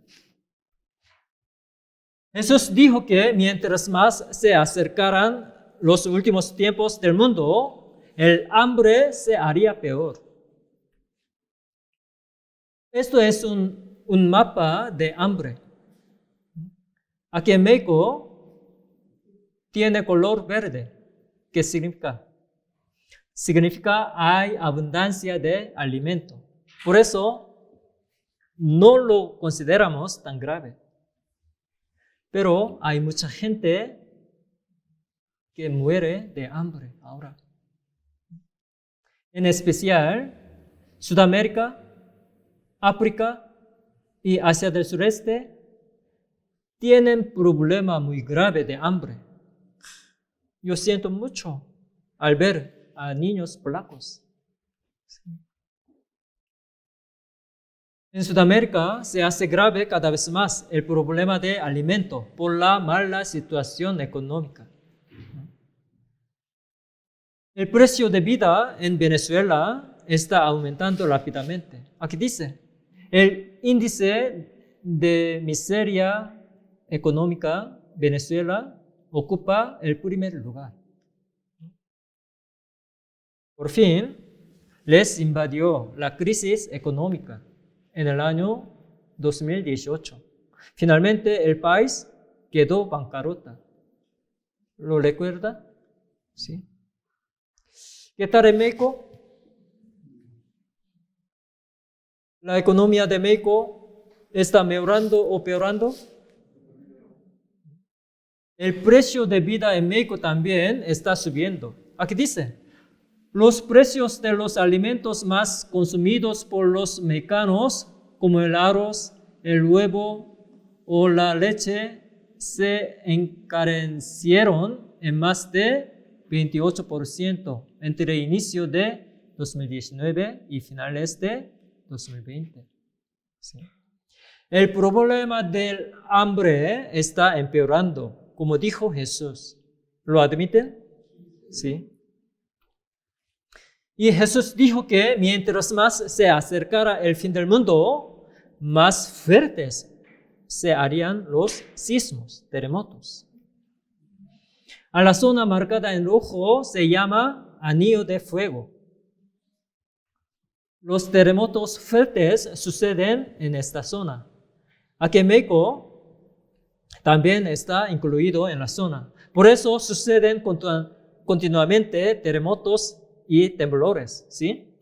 Jesús dijo que mientras más se acercaran los últimos tiempos del mundo, el hambre se haría peor. Esto es un mapa de hambre. Aquí en México tiene color verde. ¿Qué significa? Significa hay abundancia de alimento. Por eso no lo consideramos tan grave. Pero hay mucha gente que muere de hambre ahora. En especial, Sudamérica, África y Asia del Sureste tienen problema muy grave de hambre. Yo siento mucho al ver a niños polacos. En Sudamérica se hace grave cada vez más el problema de alimento por la mala situación económica. El precio de vida en Venezuela está aumentando rápidamente. Aquí dice, el índice de miseria económica Venezuela ocupa el primer lugar. Por fin, les invadió la crisis económica en el año 2018. Finalmente, el país quedó bancarrota. ¿Lo recuerda? Sí. ¿Qué tal en México? ¿La economía de México está mejorando o peorando? El precio de vida en México también está subiendo. Aquí dice, los precios de los alimentos más consumidos por los mexicanos, como el arroz, el huevo o la leche, se encarecieron en más de 28% entre el inicio de 2019 y finales de 2020. ¿Sí? El problema del hambre está empeorando, como dijo Jesús. ¿Lo admiten? Sí. Y Jesús dijo que mientras más se acercara el fin del mundo, más fuertes se harían los sismos, terremotos. A la zona marcada en rojo se llama anillo de fuego. Los terremotos fuertes suceden en esta zona. Aquí en México también está incluido en la zona. Por eso suceden continuamente terremotos y temblores, ¿sí?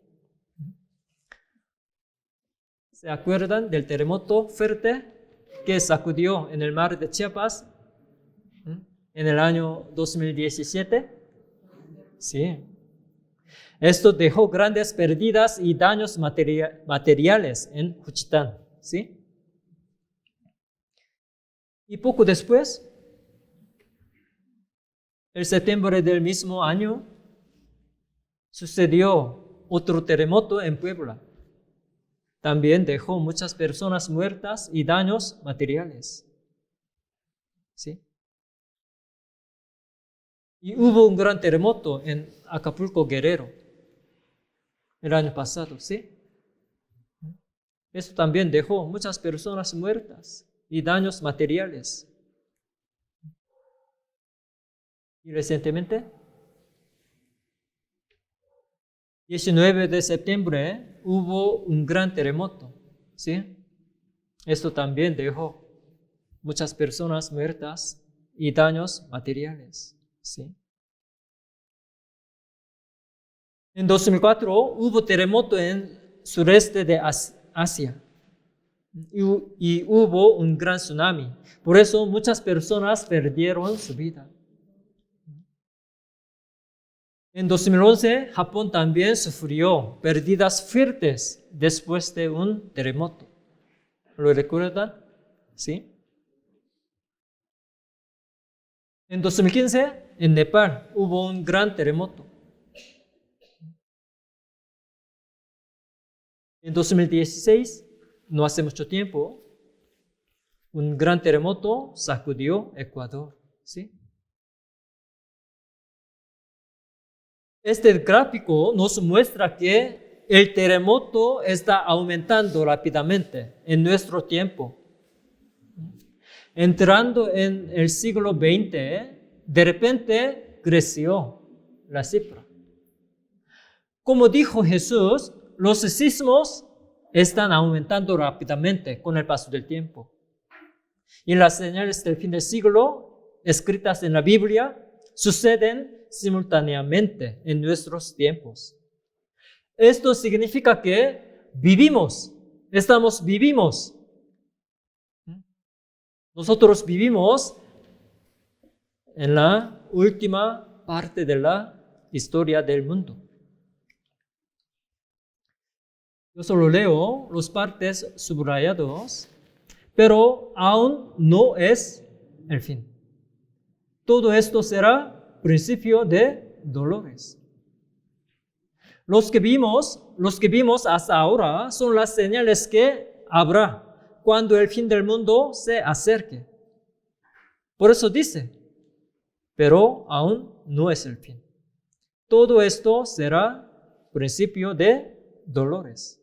¿Se acuerdan del terremoto fuerte que sacudió en el mar de Chiapas en el año 2017? Sí. Esto dejó grandes pérdidas y daños materiales en Juchitán, ¿sí? Y poco después, en septiembre del mismo año, sucedió otro terremoto en Puebla. También dejó muchas personas muertas y daños materiales. ¿Sí? Y hubo un gran terremoto en Acapulco, Guerrero, el año pasado, ¿sí? Eso también dejó muchas personas muertas y daños materiales. Y recientemente, 19 de septiembre, hubo un gran terremoto, ¿sí? Esto también dejó muchas personas muertas y daños materiales, ¿sí? En 2004 hubo terremoto en sureste de Asia y hubo un gran tsunami. Por eso muchas personas perdieron su vida. En 2011, Japón también sufrió pérdidas fuertes después de un terremoto. ¿Lo recuerdan? ¿Sí? En 2015, en Nepal, hubo un gran terremoto. En 2016, no hace mucho tiempo, un gran terremoto sacudió Ecuador, ¿sí? Este gráfico nos muestra que el terremoto está aumentando rápidamente en nuestro tiempo. Entrando en el siglo XX, de repente creció la cifra. Como dijo Jesús, los sismos están aumentando rápidamente con el paso del tiempo. Y las señales del fin del siglo, escritas en la Biblia, suceden simultáneamente en nuestros tiempos. Esto significa que nosotros vivimos en la última parte de la historia del mundo. Yo solo leo las partes subrayadas, pero aún no es el fin. Todo esto será principio de dolores. Los que vimos hasta ahora son las señales que habrá cuando el fin del mundo se acerque. Por eso dice, pero aún no es el fin. Todo esto será principio de dolores.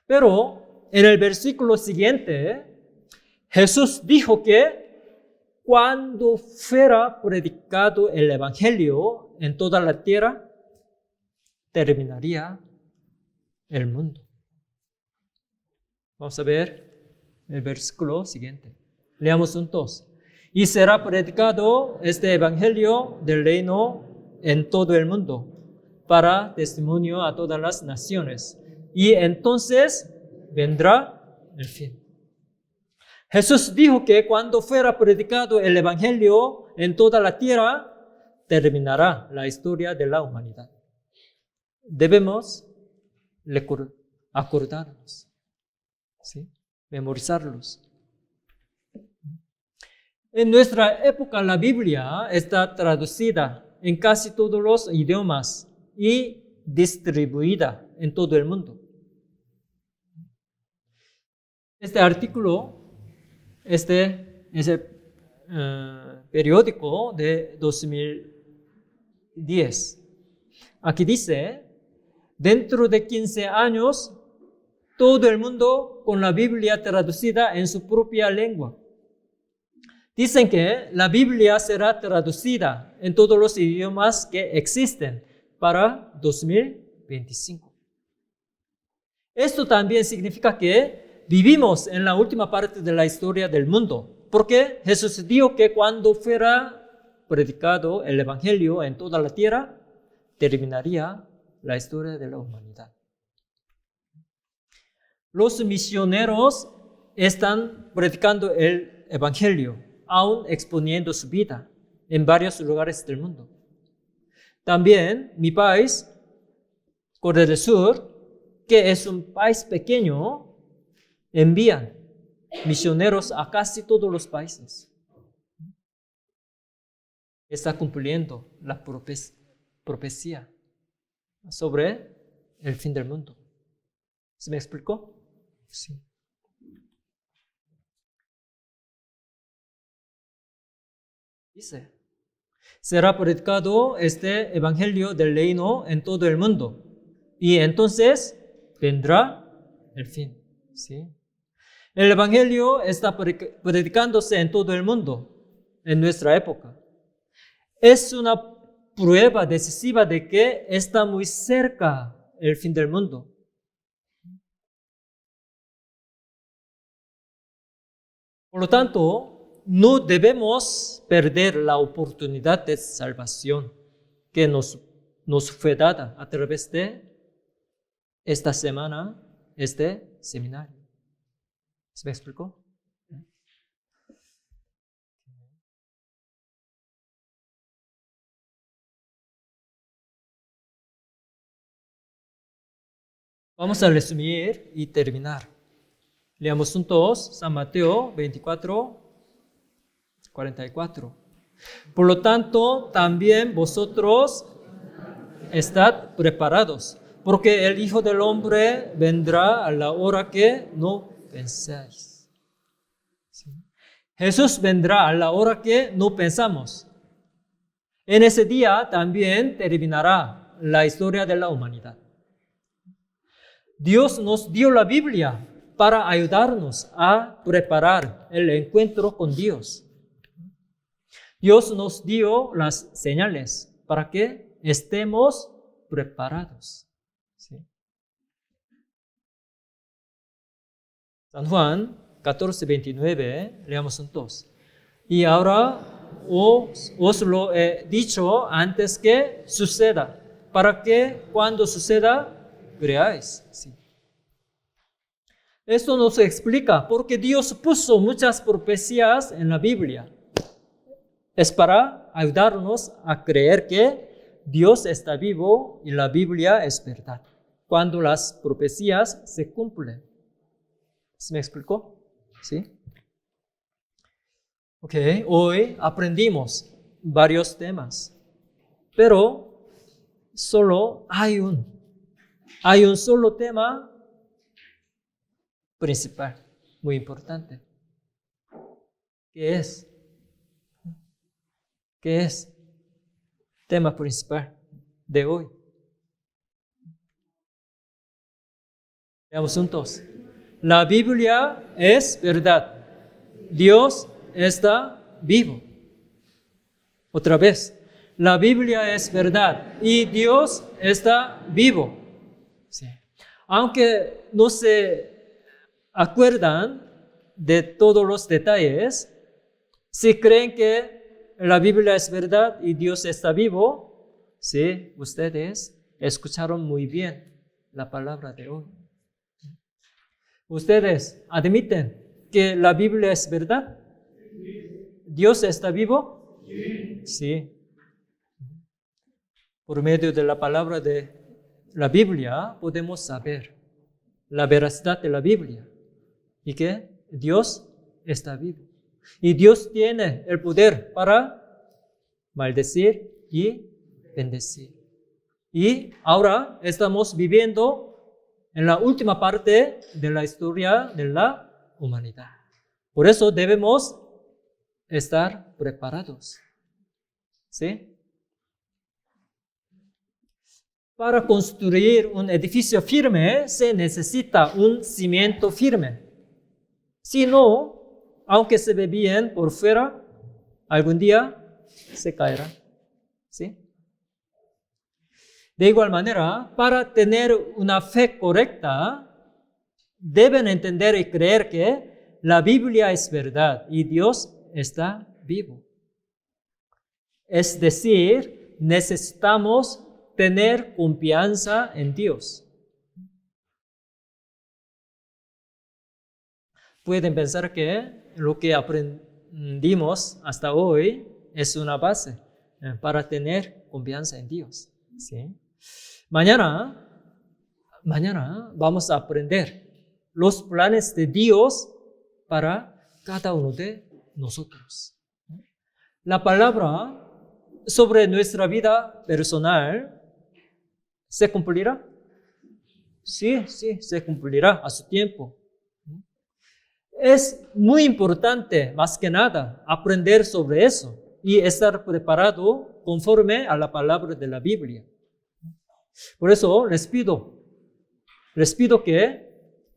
Pero en el versículo siguiente, Jesús dijo que cuando fuera predicado el Evangelio en toda la tierra, terminaría el mundo. Vamos a ver el versículo siguiente. Leamos juntos. Y será predicado este Evangelio del reino en todo el mundo, para testimonio a todas las naciones. Y entonces vendrá el fin. Jesús dijo que cuando fuera predicado el Evangelio en toda la tierra, terminará la historia de la humanidad. Debemos acordarnos, ¿sí? Memorizarlos. En nuestra época la Biblia está traducida en casi todos los idiomas y distribuida en todo el mundo. Este artículo, este es el periódico de 2010. Aquí dice, dentro de 15 años, todo el mundo con la Biblia traducida en su propia lengua. Dicen que la Biblia será traducida en todos los idiomas que existen para 2025. Esto también significa que vivimos en la última parte de la historia del mundo, porque Jesús dijo que cuando fuera predicado el Evangelio en toda la tierra, terminaría la historia de la humanidad. Los misioneros están predicando el Evangelio, aún exponiendo su vida en varios lugares del mundo. También mi país, Corea del Sur, que es un país pequeño, envían misioneros a casi todos los países. Está cumpliendo la profecía sobre el fin del mundo. ¿Se me explicó? Sí. Dice, será predicado este evangelio del reino en todo el mundo y entonces vendrá el fin. ¿Sí? El evangelio está predicándose en todo el mundo en nuestra época. Es una prueba decisiva de que está muy cerca el fin del mundo. Por lo tanto, no debemos perder la oportunidad de salvación que nos fue dada a través de esta semana, este seminario. ¿Se me explicó? Vamos a resumir y terminar. Leamos juntos San Mateo 24, 44. Por lo tanto, también vosotros estad preparados, porque el Hijo del Hombre vendrá a la hora que no pensáis. ¿Sí? Jesús vendrá a la hora que no pensamos. En ese día también terminará la historia de la humanidad. Dios nos dio la Biblia para ayudarnos a preparar el encuentro con Dios. Dios nos dio las señales para que estemos preparados. ¿Sí? San Juan 14:29, leamos juntos. Y ahora os lo he dicho antes que suceda, para que cuando suceda, creáis. Sí. Esto nos explica por qué Dios puso muchas profecías en la Biblia. Es para ayudarnos a creer que Dios está vivo y la Biblia es verdad, cuando las profecías se cumplen. ¿Se me explicó? ¿Sí? Ok, hoy aprendimos varios temas, pero solo hay un solo tema principal, muy importante. ¿Qué es? ¿Qué es? Tema principal de hoy. Veamos juntos. La Biblia es verdad. Dios está vivo. Otra vez. La Biblia es verdad y Dios está vivo. Sí. Aunque no se acuerdan de todos los detalles, si creen que la Biblia es verdad y Dios está vivo, sí, ustedes escucharon muy bien la palabra de hoy. ¿Ustedes admiten que la Biblia es verdad? ¿Dios está vivo? Sí. Por medio de la palabra de la Biblia podemos saber la veracidad de la Biblia y que Dios está vivo. Y Dios tiene el poder para maldecir y bendecir. Y ahora estamos viviendo en la última parte de la historia de la humanidad. Por eso debemos estar preparados. ¿Sí? Para construir un edificio firme se necesita un cimiento firme. Si no, aunque se ve bien por fuera, algún día se caerá. ¿Sí? De igual manera, para tener una fe correcta, deben entender y creer que la Biblia es verdad y Dios está vivo. Es decir, necesitamos tener confianza en Dios. Pueden pensar que lo que aprendimos hasta hoy es una base para tener confianza en Dios. ¿Sí? Mañana vamos a aprender los planes de Dios para cada uno de nosotros. La palabra sobre nuestra vida personal se cumplirá. Sí, se cumplirá a su tiempo. Es muy importante, más que nada, aprender sobre eso y estar preparado conforme a la palabra de la Biblia. Por eso les pido que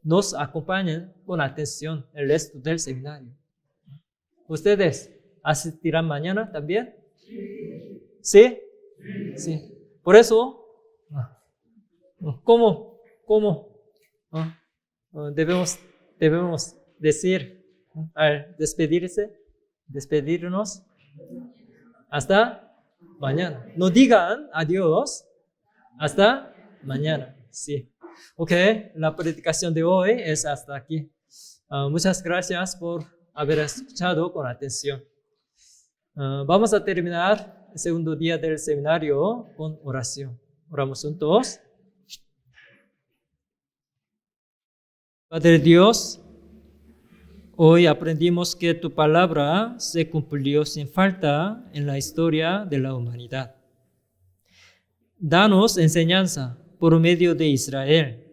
nos acompañen con atención el resto del seminario. ¿Ustedes asistirán mañana también? ¿Sí? Sí. Por eso, ¿cómo debemos decir al despedirnos? Hasta mañana. No digan adiós. Hasta mañana. Sí. Ok, la predicación de hoy es hasta aquí. Muchas gracias por haber escuchado con atención. Vamos a terminar el segundo día del seminario con oración. Oramos juntos. Padre Dios, hoy aprendimos que tu palabra se cumplió sin falta en la historia de la humanidad. Danos enseñanza por medio de Israel,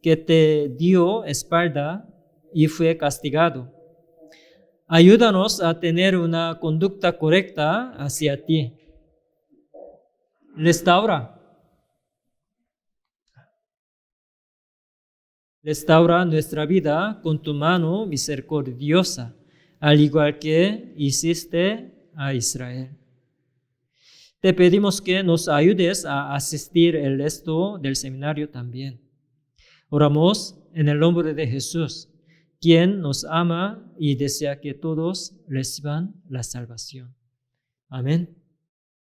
que te dio espalda y fue castigado. Ayúdanos a tener una conducta correcta hacia ti. Restaura nuestra vida con tu mano misericordiosa, al igual que hiciste a Israel. Te pedimos que nos ayudes a asistir el resto del seminario también. Oramos en el nombre de Jesús, quien nos ama y desea que todos reciban la salvación. Amén.